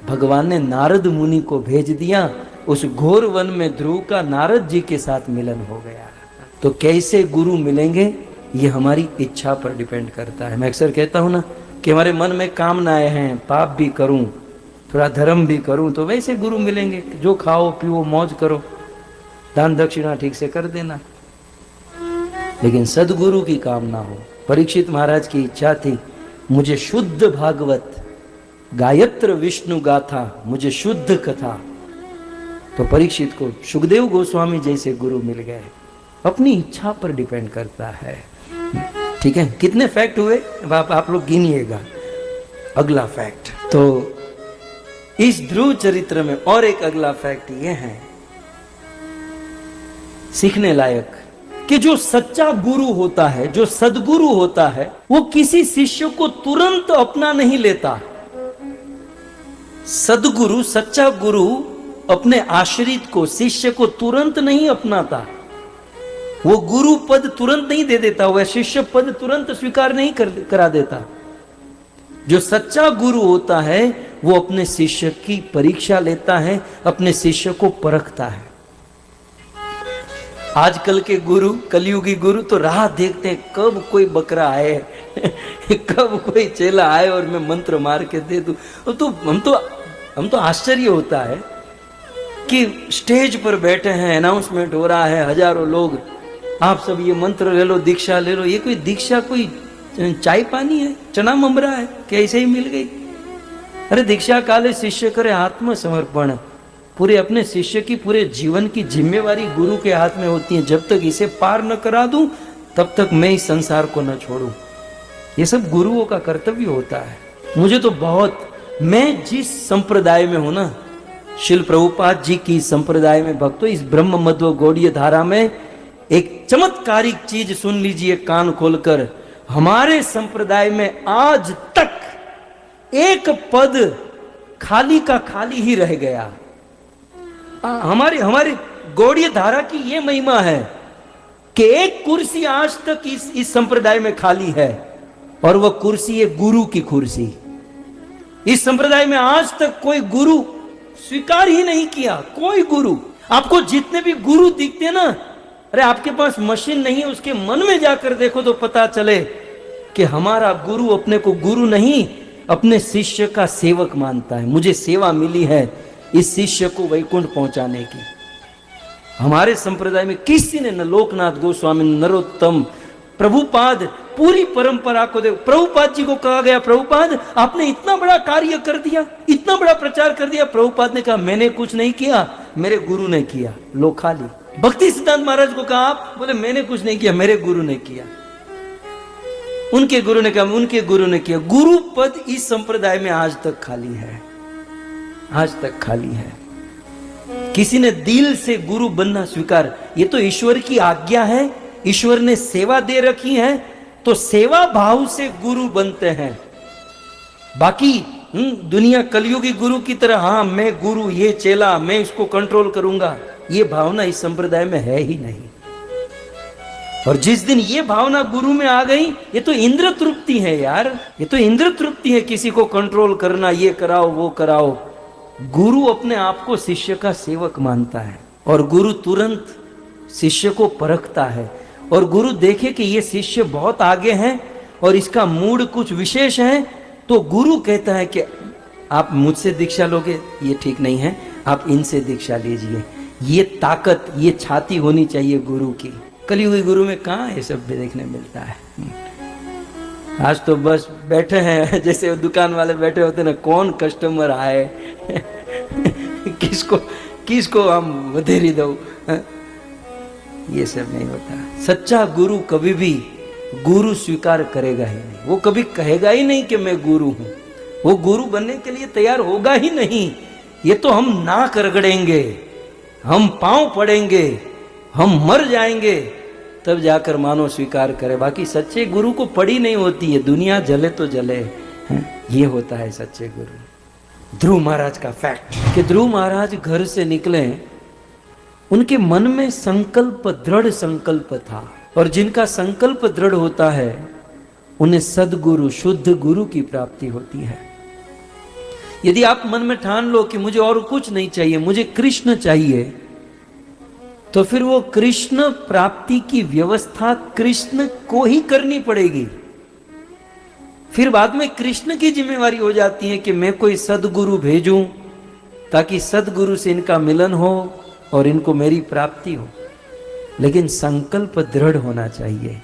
भगवान ने नारद मुनि को भेज दिया। उस घोर वन में ध्रुव का नारद जी के साथ मिलन हो गया। तो कैसे गुरु मिलेंगे ये हमारी इच्छा पर डिपेंड करता है। मैं अक्सर कहता हूं ना कि हमारे मन में कामनाएं हैं, पाप भी करूं, थोड़ा धर्म भी करूं, तो वैसे गुरु मिलेंगे। जो खाओ पियो मौज करो, दान दक्षिणा ठीक से कर देना, लेकिन सदगुरु की कामना हो। परीक्षित महाराज की इच्छा थी मुझे शुद्ध भागवत, गायत्र विष्णु गाथा, मुझे शुद्ध कथा। तो परीक्षित को सुखदेव गोस्वामी जैसे गुरु मिल गए। अपनी इच्छा पर डिपेंड करता है। ठीक है, कितने फैक्ट हुए अब आप लोग गिनिएगा। अगला फैक्ट, तो इस ध्रुव चरित्र में और एक अगला फैक्ट ये है सीखने लायक कि जो सच्चा गुरु होता है, जो सदगुरु होता है, वो किसी शिष्य को तुरंत अपना नहीं लेता। सदगुरु, सच्चा गुरु अपने आश्रित को, शिष्य को तुरंत नहीं अपनाता। वो गुरु पद तुरंत नहीं दे देता, वह शिष्य पद तुरंत स्वीकार नहीं करा देता। जो सच्चा गुरु होता है वो अपने शिष्य की परीक्षा लेता है, अपने शिष्य को परखता है। आजकल के गुरु, कलयुगी गुरु तो राह देखते हैं कब कोई बकरा आए कब कोई चेला आए और मैं मंत्र मार के दे दूं। तो हम तो आश्चर्य होता है कि स्टेज पर बैठे हैं, अनाउंसमेंट हो रहा है, हजारों लोग, आप सब ये मंत्र ले लो, दीक्षा ले लो। ये कोई दीक्षा कोई चाय पानी है, चना ममरा है कि ऐसे ही मिल गई? अरे दीक्षा काले शिष्य करे आत्मसमर्पण। पूरे अपने शिष्य की, पूरे जीवन की जिम्मेवारी गुरु के हाथ में होती है। जब तक इसे पार न करा दूं तब तक मैं इस संसार को न छोड़ूं। ये सब गुरुओं का कर्तव्य होता है। मुझे तो बहुत, मैं जिस संप्रदाय में हूं ना, शिल प्रभुपाद जी की संप्रदाय में भक्तों, इस ब्रह्म मध्व गौड़ीय धारा में एक चमत्कारिक चीज सुन लीजिए कान खोलकर। हमारे संप्रदाय में आज तक एक पद खाली का खाली ही रह गया। हमारे गौड़ीय धारा की यह महिमा है कि एक कुर्सी आज तक इस संप्रदाय में खाली है, और वह कुर्सी है गुरु की कुर्सी। इस संप्रदाय में आज तक कोई गुरु स्वीकार ही नहीं किया। कोई गुरु, आपको जितने भी गुरु दिखते ना, अरे आपके पास मशीन नहीं है, उसके मन में जाकर देखो तो पता चले कि हमारा गुरु अपने को गुरु नहीं, अपने शिष्य का सेवक मानता है। मुझे सेवा मिली है इस शिष्य को वैकुंठ पहुंचाने की। हमारे संप्रदाय में किसी ने, न लोकनाथ गोस्वामी, नरोत्तम, प्रभुपाद, पूरी परंपरा को देखो। प्रभुपाद जी को कहा गया, प्रभुपाद आपने इतना बड़ा कार्य कर दिया, इतना बड़ा प्रचार कर दिया। प्रभुपाद ने कहा मैंने कुछ नहीं किया, मेरे गुरु ने किया। लो खाली। भक्ति सिद्धांत महाराज को कहा, आप बोले मैंने कुछ नहीं किया, मेरे गुरु ने किया। उनके गुरु ने कहा उनके गुरु ने किया। गुरु पद इस संप्रदाय में आज तक खाली है, आज तक खाली है। किसी ने दिल से गुरु बनना स्वीकार, ये तो ईश्वर की आज्ञा है, ईश्वर ने सेवा दे रखी है, तो सेवा भाव से गुरु बनते हैं। बाकी दुनिया कलयुगी गुरु की तरह, हाँ मैं गुरु, ये चेला, मैं इसको कंट्रोल करूंगा, ये भावना इस संप्रदाय में है ही नहीं। और जिस दिन ये भावना गुरु में आ गई, ये तो इंद्र तृप्ति है यार, ये तो इंद्र तृप्ति है, किसी को कंट्रोल करना, ये कराओ वो कराओ। गुरु अपने आप को शिष्य का सेवक मानता है, और गुरु तुरंत शिष्य को परखता है, और गुरु देखे कि ये शिष्य बहुत आगे है और इसका मूड कुछ विशेष है, तो गुरु कहता है कि आप मुझसे दीक्षा लोगे, ये ठीक नहीं है, आप इनसे दीक्षा लीजिए। ये ताकत, ये छाती होनी चाहिए गुरु की। कलयुगी गुरु में कहाँ ये सब भी देखने मिलता है। आज तो बस बैठे हैं, जैसे दुकान वाले बैठे होते ना, कौन कस्टमर आए किसको हम वधेरी दो, ये सब नहीं होता। सच्चा गुरु कभी भी गुरु स्वीकार करेगा ही नहीं। वो कभी कहेगा ही नहीं कि मैं गुरु हूं, वो गुरु बनने के लिए तैयार होगा ही नहीं। ये तो हम नाक रगड़ेंगे, हम पांव पड़ेंगे, हम मर जाएंगे, तब जाकर मानो स्वीकार करे। बाकी सच्चे गुरु को पड़ी नहीं होती है, दुनिया जले तो जले, ये होता है सच्चे गुरु। ध्रुव महाराज का फैक्ट कि ध्रुव महाराज घर से निकले, उनके मन में संकल्प, दृढ़ संकल्प था, और जिनका संकल्प दृढ़ होता है उन्हें सदगुरु, शुद्ध गुरु की प्राप्ति होती है। यदि आप मन में ठान लो कि मुझे और कुछ नहीं चाहिए, मुझे कृष्ण चाहिए, तो फिर वो कृष्ण प्राप्ति की व्यवस्था कृष्ण को ही करनी पड़ेगी। फिर बाद में कृष्ण की जिम्मेवारी हो जाती है कि मैं कोई सदगुरु भेजूं ताकि सदगुरु से इनका मिलन हो और इनको मेरी प्राप्ति हो। लेकिन संकल्प दृढ़ होना चाहिए,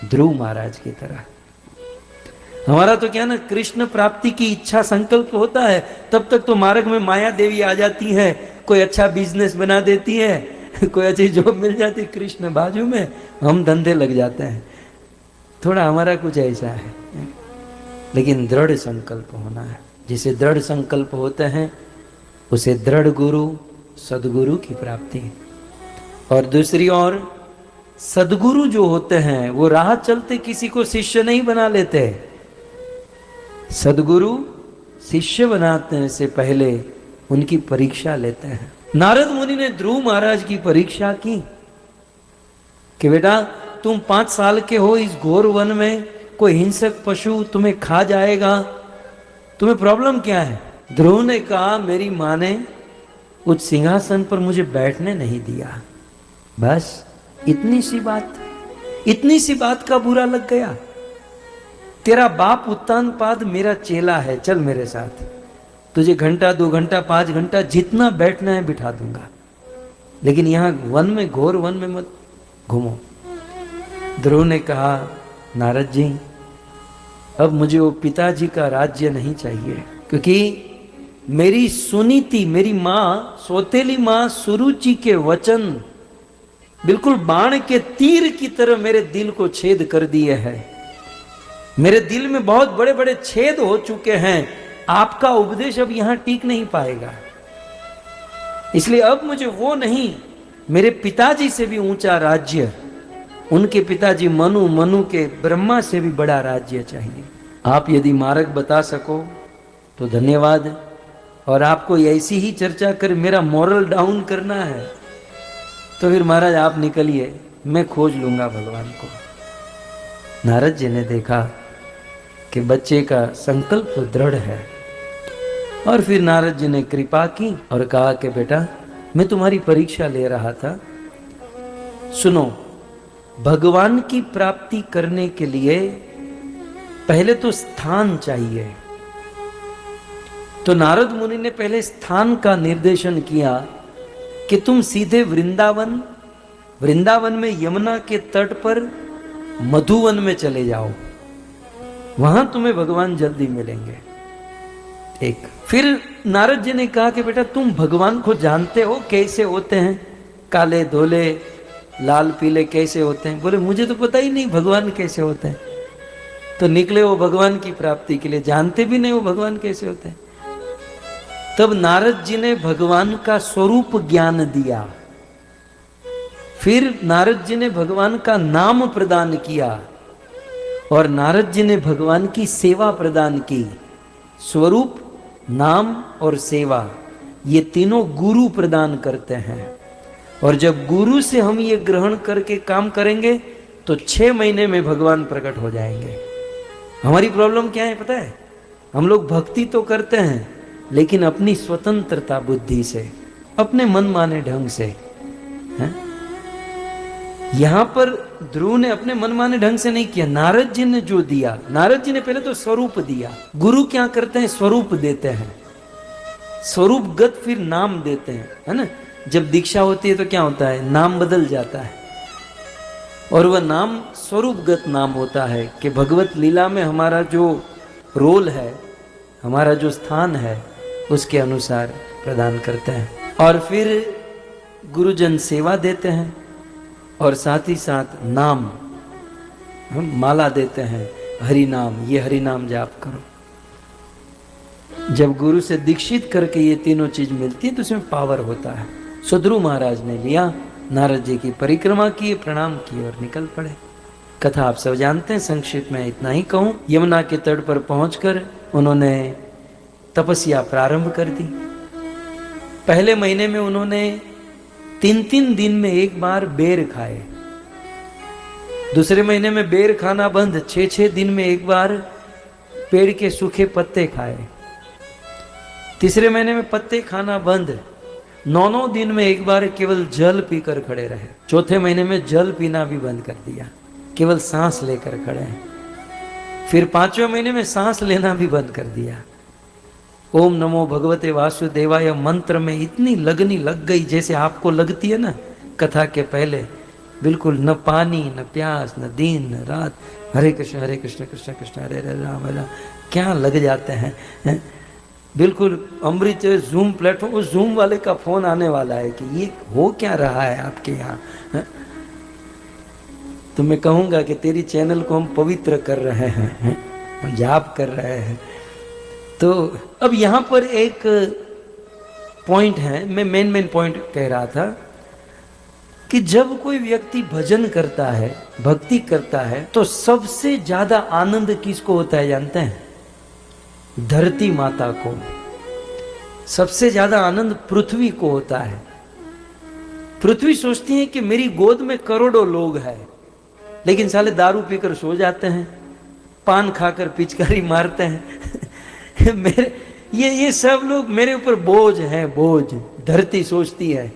ध्रुव महाराज की तरह। हमारा तो क्या ना, कृष्ण प्राप्ति की इच्छा संकल्प होता है, तब तक तो मार्ग में माया देवी आ जाती है, कोई अच्छा बिजनेस बना देती है, कोई अच्छी जॉब मिल जाती कृष्ण बाजू में, हम धंधे लग जाते हैं। थोड़ा हमारा कुछ ऐसा है, लेकिन दृढ़ संकल्प होना है। जिसे दृढ़ संकल्प होते हैं उसे दृढ़ गुरु, सदगुरु की प्राप्ति। और दूसरी ओर सदगुरु जो होते हैं वो राह चलते किसी को शिष्य नहीं बना लेते। सदगुरु शिष्य बनाने से पहले उनकी परीक्षा लेते हैं। नारद मुनि ने ध्रुव महाराज की परीक्षा की कि बेटा तुम 5 साल के हो, इस घोर वन में कोई हिंसक पशु तुम्हें खा जाएगा, तुम्हें प्रॉब्लम क्या है? ध्रुव ने कहा मेरी मां ने उस सिंहासन पर मुझे बैठने नहीं दिया। बस इतनी सी बात का बुरा लग गया। तेरा बाप उत्तानपाद मेरा चेला है, चल मेरे साथ, तुझे घंटा 2 घंटा 5 घंटा जितना बैठना है बिठा दूंगा, लेकिन यहां वन में, घोर वन में मत घूमो। ध्रुव ने कहा नारद जी अब मुझे वो पिताजी का राज्य नहीं चाहिए, क्योंकि मेरी सुनीति, मेरी मां, सौतेली मां सुरुचि के वचन बिल्कुल बाण के तीर की तरह मेरे दिल को छेद कर दिए हैं। मेरे दिल में बहुत बड़े बड़े छेद हो चुके हैं। आपका उपदेश अब यहां टिक नहीं पाएगा, इसलिए अब मुझे वो नहीं, मेरे पिताजी से भी ऊंचा राज्य, उनके पिताजी मनु, मनु के ब्रह्मा से भी बड़ा राज्य चाहिए। आप यदि मार्ग बता सको तो धन्यवाद, और आपको ऐसी ही चर्चा कर मेरा मोरल डाउन करना है तो फिर महाराज आप निकलिए, मैं खोज लूंगा भगवान को। नारद जी ने देखा कि बच्चे का संकल्प दृढ़ है, और फिर नारद जी ने कृपा की और कहा कि बेटा मैं तुम्हारी परीक्षा ले रहा था, सुनो, भगवान की प्राप्ति करने के लिए पहले तो स्थान चाहिए। तो नारद मुनि ने पहले स्थान का निर्देशन किया कि तुम सीधे वृंदावन में यमुना के तट पर मधुवन में चले जाओ, वहां तुम्हें भगवान जल्दी मिलेंगे। एक फिर नारद जी ने कहा कि बेटा तुम भगवान को जानते हो कैसे होते हैं, काले धोले लाल पीले कैसे होते हैं? बोले मुझे तो पता ही नहीं भगवान कैसे होते हैं। तो निकले वो भगवान की प्राप्ति के लिए, जानते भी नहीं वो भगवान कैसे होते हैं। तब नारद जी ने भगवान का स्वरूप ज्ञान दिया, फिर नारद जी ने भगवान का नाम प्रदान किया, और नारद जी ने भगवान की सेवा प्रदान की। स्वरूप, नाम और सेवा, ये तीनों गुरु प्रदान करते हैं। और जब गुरु से हम ये ग्रहण करके काम करेंगे तो 6 महीने में भगवान प्रकट हो जाएंगे। हमारी प्रॉब्लम क्या है पता है? हम लोग भक्ति तो करते हैं लेकिन अपनी स्वतंत्रता बुद्धि से, अपने मन माने ढंग से हैं? यहां पर ध्रुव ने अपने मन माने ढंग से नहीं किया, नारद जी ने जो दिया, नारद जी ने पहले तो स्वरूप दिया। गुरु क्या करते हैं? स्वरूप देते हैं, स्वरूपगत फिर नाम देते हैं, है ना? जब दीक्षा होती है तो क्या होता है? नाम बदल जाता है, और वह नाम स्वरूपगत नाम होता है कि भगवत लीला में हमारा जो रोल है, हमारा जो स्थान है, उसके अनुसार प्रदान करते हैं। और फिर गुरुजन सेवा देते हैं, और साथ ही साथ नाम, हम माला देते हैं, हरि नाम, ये हरि नाम जाप करो। जब गुरु से दीक्षित करके ये तीनों चीज मिलती है तो उसमें पावर होता है। सो ध्रुव महाराज ने लिया, नारद जी की परिक्रमा की, प्रणाम किए और निकल पड़े। कथा आप सब जानते हैं, संक्षिप्त में इतना ही कहूं। यमुना के तट पर पहुंचकर उन्होंने तपस्या प्रारंभ कर दी। पहले महीने में उन्होंने 3-3 दिन में एक बार बेर खाए, दूसरे महीने में बेर खाना बंद, 6-6 दिन में एक बार पेड़ के सूखे पत्ते खाए, तीसरे महीने में पत्ते खाना बंद, 9-9 दिन में एक बार केवल जल पीकर खड़े रहे, चौथे महीने में जल पीना भी बंद कर दिया, केवल सांस लेकर खड़े हैं। फिर 5वें महीने में सांस लेना भी बंद कर दिया। ओम नमो भगवते वासुदेवाय मंत्र में इतनी लगनी लग गई जैसे आपको लगती है ना कथा के पहले, बिल्कुल न पानी न प्यास न दिन न रात, हरे कृष्ण कृष्ण कृष्ण हरे हरे राम राम, क्या लग जाते हैं। बिल्कुल अमृत जूम प्लेटफॉर्म, उस जूम वाले का फोन आने वाला है कि ये हो क्या रहा है आपके यहाँ। तो मैं कहूँगा कि तेरी चैनल को हम पवित्र कर रहे हैं, जाप कर रहे हैं। तो अब यहाँ पर एक पॉइंट है, मैं मेन पॉइंट कह रहा था कि जब कोई व्यक्ति भजन करता है, भक्ति करता है, तो सबसे ज्यादा आनंद किसको होता है जानते हैं? धरती माता को। सबसे ज्यादा आनंद पृथ्वी को होता है। पृथ्वी सोचती है कि मेरी गोद में करोड़ों लोग हैं, लेकिन साले दारू पीकर सो जाते हैं, पान खाकर पिचकारी मारते हैं। मेरे ये सब लोग मेरे ऊपर बोझ हैं, बोझ। धरती सोचती है,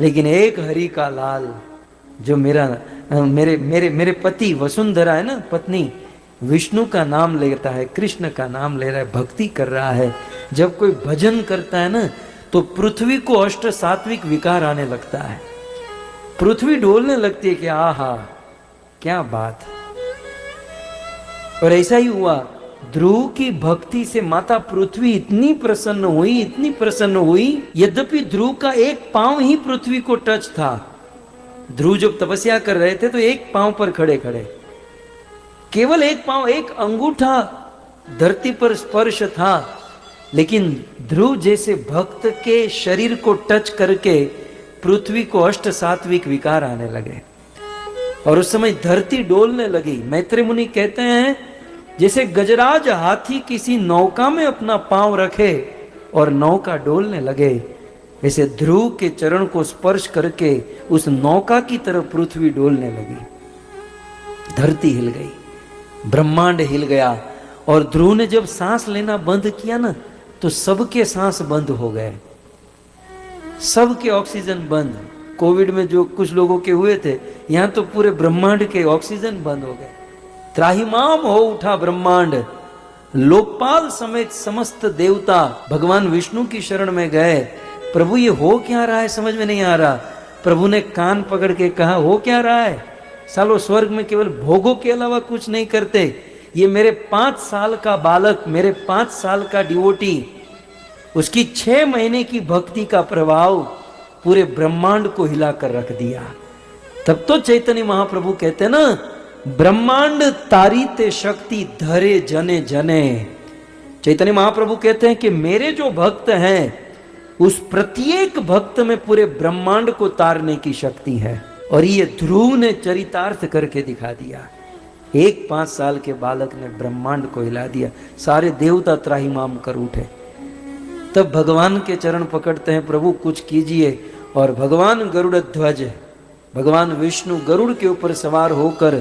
लेकिन एक हरि का लाल जो मेरे पति वसुंधरा है ना, पत्नी, विष्णु का नाम लेता है, कृष्ण का नाम ले रहा है, भक्ति कर रहा है। जब कोई भजन करता है ना, तो पृथ्वी को अष्ट सात्विक विकार आने लगता है। पृथ्वी डोलने लगती है कि आहा क्या बात। और ऐसा ही हुआ, ध्रुव की भक्ति से माता पृथ्वी इतनी प्रसन्न हुई, इतनी प्रसन्न हुई, यद्यपि ध्रुव का एक पांव ही पृथ्वी को टच था। ध्रुव जब तपस्या कर रहे थे तो एक पांव पर खड़े खड़े, केवल एक पांव, एक अंगूठा धरती पर स्पर्श था, लेकिन ध्रुव जैसे भक्त के शरीर को टच करके पृथ्वी को अष्ट सात्विक विकार आने लगे और उस समय धरती डोलने लगी। मैत्रेय मुनि कहते हैं जैसे गजराज हाथी किसी नौका में अपना पांव रखे और नौका डोलने लगे, वैसे ध्रुव के चरण को स्पर्श करके उस नौका की तरफ पृथ्वी डोलने लगी। धरती हिल गई, ब्रह्मांड हिल गया। और ध्रुव ने जब सांस लेना बंद किया ना, तो सबके सांस बंद हो गए, सबके ऑक्सीजन बंद। कोविड में जो कुछ लोगों के हुए थे, यहां तो पूरे ब्रह्मांड के ऑक्सीजन बंद हो गए। त्राहिमाम हो उठा ब्रह्मांड। लोकपाल समेत समस्त देवता भगवान विष्णु की शरण में गए। प्रभु ये हो क्या रहा है, समझ में नहीं आ रहा। प्रभु ने कान पकड़ के कहा, हो क्या रहा है? सालों स्वर्ग में केवल भोगों के अलावा कुछ नहीं करते। ये मेरे 5 साल का बालक, मेरे 5 साल का डिवोटी, उसकी 6 महीने की भक्ति का प्रभाव पूरे ब्रह्मांड को हिलाकर रख दिया। तब तो चैतन्य महाप्रभु कहते हैं ना, ब्रह्मांड तारीते शक्ति धरे जने जने। चैतन्य महाप्रभु कहते हैं कि मेरे जो भक्त हैं, उस प्रत्येक भक्त में पूरे ब्रह्मांड को तारने की शक्ति है। और ये ध्रुव ने चरितार्थ करके दिखा दिया। एक 5 साल के बालक ने ब्रह्मांड को हिला दिया। सारे देवता त्राहिमाम कर उठे। तब भगवान के चरण पकड़ते हैं, प्रभु कुछ कीजिए। और भगवान गरुड़ ध्वज, भगवान विष्णु गरुड़ के ऊपर सवार होकर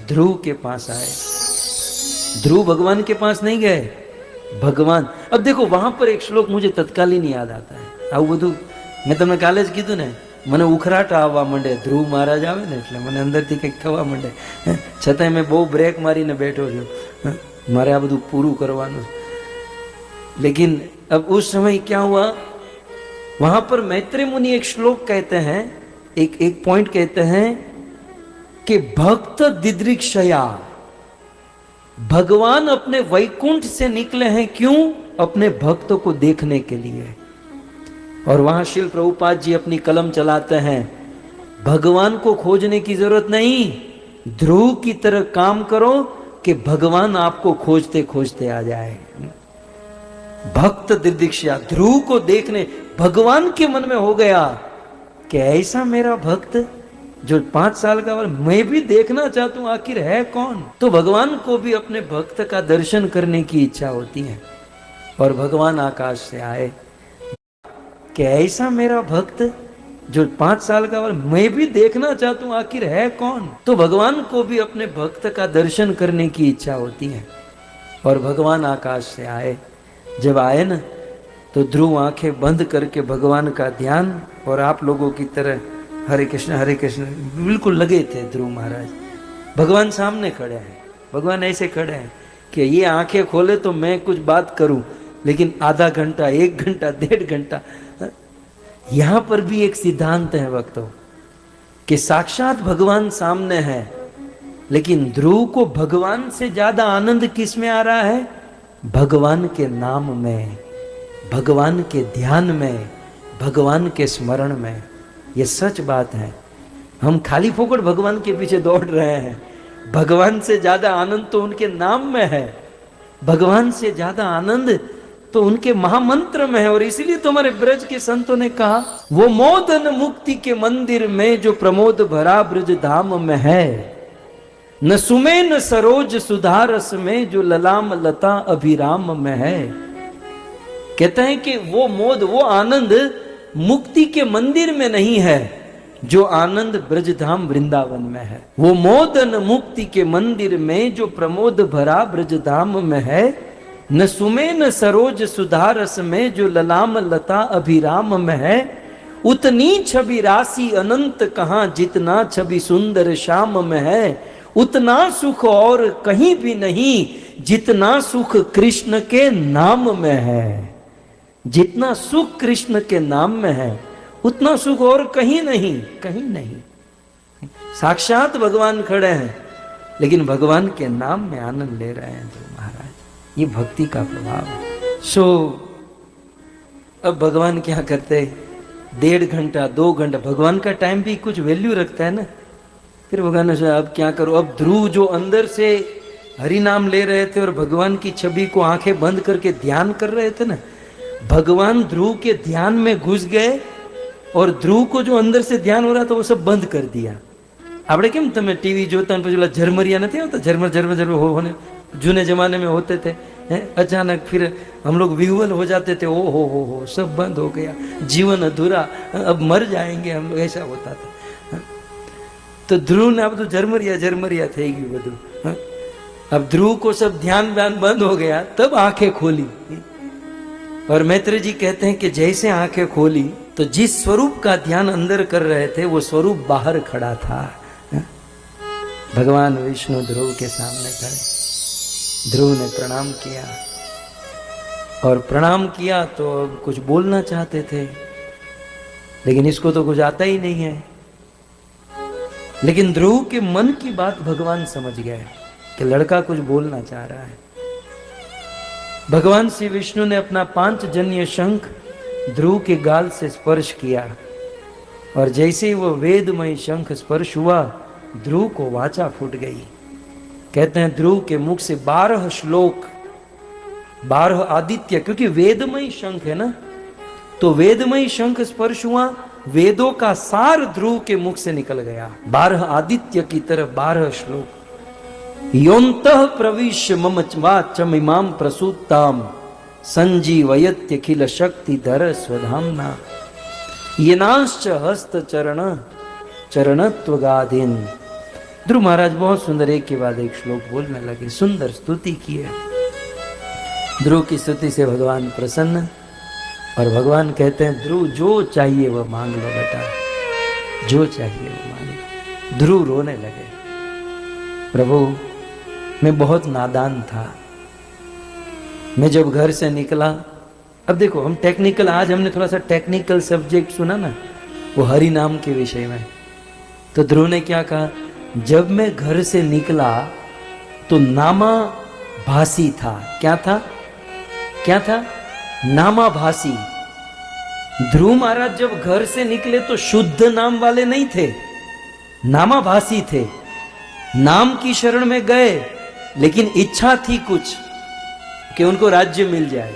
ध्रुव के पास आए। ध्रुव भगवान के पास नहीं गए, भगवान। अब देखो वहां पर एक श्लोक मुझे तत्काल ही नहीं याद आता है। આવું બધું મેં તમને કાલે જ કીધું ને, મને ઉખરાટ આવવા માંડે, ધ્રુવ મહારાજ આવે ને એટલે મને અંદરથી કંઈક થવા માંડે, છતાંય મેં બહુ બ્રેક મારીને બેઠો છું, મારે આ બધું પૂરું કરવાનું। लेकिन अब उस समय क्या हुआ, वहां पर मैत्रेय मुनि एक श्लोक कहते हैं, एक पॉइंट कहते हैं कि भक्त दिदृक्षया, भगवान अपने वैकुंठ से निकले हैं, क्यों? अपने भक्तों को देखने के लिए। और वहां श्रील प्रभुपाद जी अपनी कलम चलाते हैं, भगवान को खोजने की जरूरत नहीं, ध्रुव की तरह काम करो कि भगवान आपको खोजते खोजते आ जाए। भक्त दिदृक्षया, ध्रुव को देखने, भगवान के मन में हो गया कि ऐसा मेरा भक्त जो 5 साल का, मैं भी देखना चाहता हूं आखिर है कौन। तो भगवान को भी अपने भक्त का दर्शन करने की इच्छा होती है। और भगवान आकाश से आए कि ऐसा मेरा भक्त जो 5 साल का, मैं भी देखना चाहता हूं आखिर है कौन। तो भगवान को भी अपने भक्त का दर्शन करने की इच्छा होती है। और भगवान आकाश से आए। जब आए ना, तो ध्रुव आंखें बंद करके भगवान का ध्यान, और आप लोगों की तरह हरे कृष्ण बिल्कुल लगे थे ध्रुव महाराज। भगवान सामने खड़े हैं, भगवान ऐसे खड़े हैं कि ये आंखें खोले तो मैं कुछ बात करूं, लेकिन आधा घंटा, 1 घंटा, 1.5 घंटा। यहां पर भी एक सिद्धांत है भक्तों कि साक्षात भगवान सामने है, लेकिन ध्रुव को भगवान से ज्यादा आनंद किस में आ रहा है? भगवान के नाम में, भगवान के ध्यान में, भगवान के स्मरण में। ये सच बात है। हम खाली फोकट भगवान के पीछे दौड़ रहे हैं। भगवान से ज्यादा आनंद तो उनके नाम में है। भगवान से ज्यादा आनंद तो उनके महामंत्र में है। और इसीलिए तो हमारे ब्रज के संतों ने कहा, वो मोदन मुक्ति के मंदिर में जो प्रमोद भरा ब्रज धाम में है, न सुमे न सरोज सुधारस में जो ललाम लता अभिराम में है। कहते हैं कि वो मोद, वो आनंद मुक्ति के मंदिर में नहीं है, जो आनंद ब्रजधाम वृंदावन में है। वो मोदन मुक्ति के मंदिर में जो प्रमोद भरा ब्रजधाम में है, न सुमे न सरोज सुधारस में जो ललाम लता अभिराम में है। उतनी छवि राशि अनंत कहां जितना छवि सुंदर श्याम में है। उतना सुख और कहीं भी नहीं जितना सुख कृष्ण के नाम में है। जितना सुख कृष्ण के नाम में है उतना सुख और कहीं नहीं, कहीं नहीं। साक्षात भगवान खड़े हैं, लेकिन भगवान के नाम में आनंद ले रहे हैं तो महाराज, ये भक्ति का प्रभाव है। सो अब भगवान क्या करते, 1.5 घंटा 2 घंटा, भगवान का टाइम भी कुछ वैल्यू रखता है ना। फिर भगवान ने सोचा अब क्या करो। अब ध्रुव जो अंदर से हरि नाम ले रहे थे और भगवान की छवि को आंखें बंद करके ध्यान कर रहे थे ना, भगवान ध्रुव के ध्यान में घुस गए और ध्रुव को जो अंदर से ध्यान हो रहा था वो सब बंद कर दिया। આપણે કેમ તમે ટીવી જોતા ને પછી ઓલા ઝરમરિયા નથી હોતા, ઝરમર ઝરમર ઝરમર होने जूने जमाने में होते थे, अचानक फिर हम लोग विह्वल हो जाते थे, ओ हो सब बंद हो गया, जीवन अधूरा, अब मर जाएंगे हम लोग, ऐसा होता था। तो ध्रुव ने अब तो झरमरिया झरमरिया થઈ ગયું બધું। अब ध्रुव को सब ध्यान बंद हो गया, तब आंखें खोली। और मैत्री जी कहते हैं कि जैसे आंखें खोली तो जिस स्वरूप का ध्यान अंदर कर रहे थे वो स्वरूप बाहर खड़ा था। भगवान विष्णु ध्रुव के सामने खड़े। ध्रुव ने प्रणाम किया, और प्रणाम किया तो अब कुछ बोलना चाहते थे, लेकिन इसको तो कुछ आता ही नहीं है। लेकिन ध्रुव के मन की बात भगवान समझ गए कि लड़का कुछ बोलना चाह रहा है। भगवान श्री विष्णु ने अपना 5 जन्य शंख ध्रुव के गाल से स्पर्श किया, और जैसे ही वो वेदमय शंख स्पर्श हुआ, ध्रुव को वाचा फूट गई। कहते हैं ध्रुव के मुख से 12 श्लोक, 12 आदित्य, क्योंकि वेदमय शंख है ना, तो वेदमय शंख स्पर्श हुआ, वेदों का सार ध्रुव के मुख से निकल गया। 12 आदित्य की तरफ 12 श्लोक। योन्तः प्रविश्य मम वाचम इमाम प्रसूताम संजीवयत्यखिल शक्तिधर स्वधाम्ना येनाश्च हस्त चरण चरणत्व गाधीन। ध्रुव महाराज बहुत सुंदर एक के बाद एक श्लोक बोलने लगे, सुंदर स्तुति की है। ध्रुव की स्तुति से भगवान प्रसन्न, और भगवान कहते हैं ध्रुव जो चाहिए वह मांग लो बेटा, जो चाहिए वो मांग लो। ध्रुव रोने लगे, प्रभु मैं बहुत नादान था, मैं जब घर से निकला। अब देखो हम टेक्निकल, आज हमने थोड़ा सा टेक्निकल सब्जेक्ट सुना ना, वो हरि नाम के विषय में। तो ध्रुव ने क्या कहा, जब मैं घर से निकला तो नामाभासी था। क्या था, क्या था, नामाभासी। ध्रुव महाराज जब घर से निकले तो शुद्ध नाम वाले नहीं थे, नामाभासी थे। नाम की शरण में गए, लेकिन इच्छा थी कुछ कि उनको राज्य मिल जाए।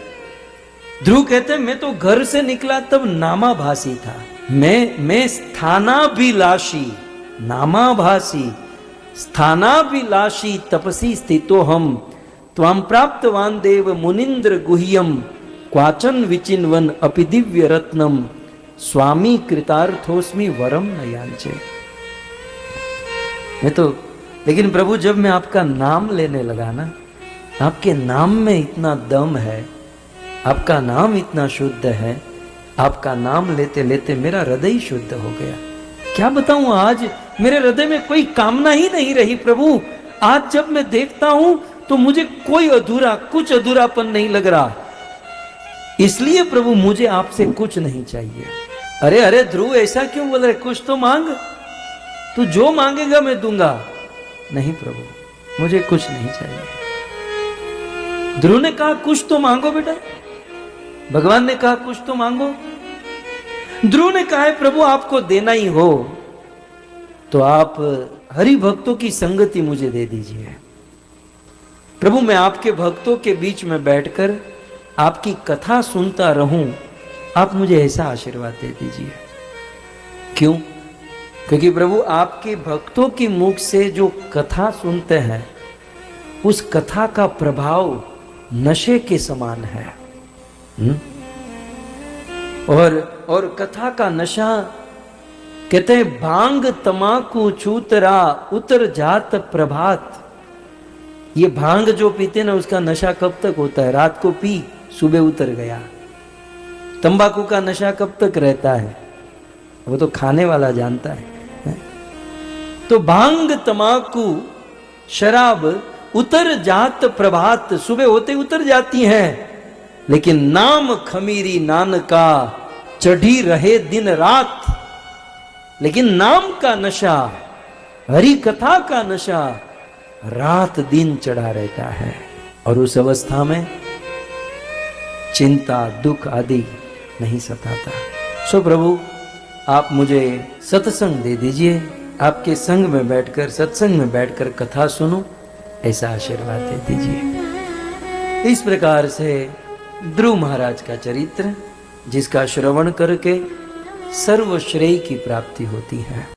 ध्रुव कहते हैं मैं तो घर से निकला तब नामाभासी था, मैं स्थानाभिलाषी, नामाभासी स्थानाभिलाषी तपसी स्थितो हम त्वां प्राप्तवान देव मुनिंद्र गुह्यम क्वाचन विचिन्वन अपि दिव्य रत्नम स्वामी कृतार्थोस्मि वरम नयांचे। मैं तो, लेकिन प्रभु जब मैं आपका नाम लेने लगा ना, आपके नाम में इतना दम है, आपका नाम इतना शुद्ध है, आपका नाम लेते लेते मेरा हृदय शुद्ध हो गया। क्या बताऊं, आज मेरे हृदय में कोई कामना ही नहीं रही प्रभु। आज जब मैं देखता हूं तो मुझे कोई अधूरा, कुछ अधूरापन नहीं लग रहा। इसलिए प्रभु मुझे आपसे कुछ नहीं चाहिए। अरे अरे ध्रुव ऐसा क्यों बोल रहे, कुछ तो मांग, तू जो मांगेगा मैं दूंगा। नहीं प्रभु मुझे कुछ नहीं चाहिए। ध्रुव ने कहा कुछ तो मांगो बेटा, भगवान ने कहा कुछ तो मांगो। ध्रुव ने कहा है प्रभु आपको देना ही हो तो आप हरि भक्तों की संगति मुझे दे दीजिए। प्रभु मैं आपके भक्तों के बीच में बैठकर आपकी कथा सुनता रहूं, आप मुझे ऐसा आशीर्वाद दे दीजिए। क्यों? क्योंकि प्रभु आपके भक्तों के मुख से जो कथा सुनते हैं, उस कथा का प्रभाव नशे के समान है। और कथा का नशा, कहते हैं भांग तमाकू चूतरा उतर जात प्रभात। ये भांग जो पीते ना, उसका नशा कब तक होता है? रात को पी, सुबह उतर गया। तंबाकू का नशा कब तक रहता है? वो तो खाने वाला जानता है। तो भांग तमाकू शराब उतर जात प्रभात, सुबह होते उतर जाती हैं, लेकिन नाम खमीरी नानका चढ़ी रहे दिन रात। लेकिन नाम का नशा, हरि कथा का नशा रात दिन चढ़ा रहता है, और उस अवस्था में चिंता दुख आदि नहीं सताता। सो प्रभु आप मुझे सत्संग दे दीजिए, आपके संग में बैठकर, सत्संग में बैठकर कथा सुनो, ऐसा आशीर्वाद दे दीजिए। इस प्रकार से ध्रुव महाराज का चरित्र, जिसका श्रवण करके सर्व श्रेय की प्राप्ति होती है।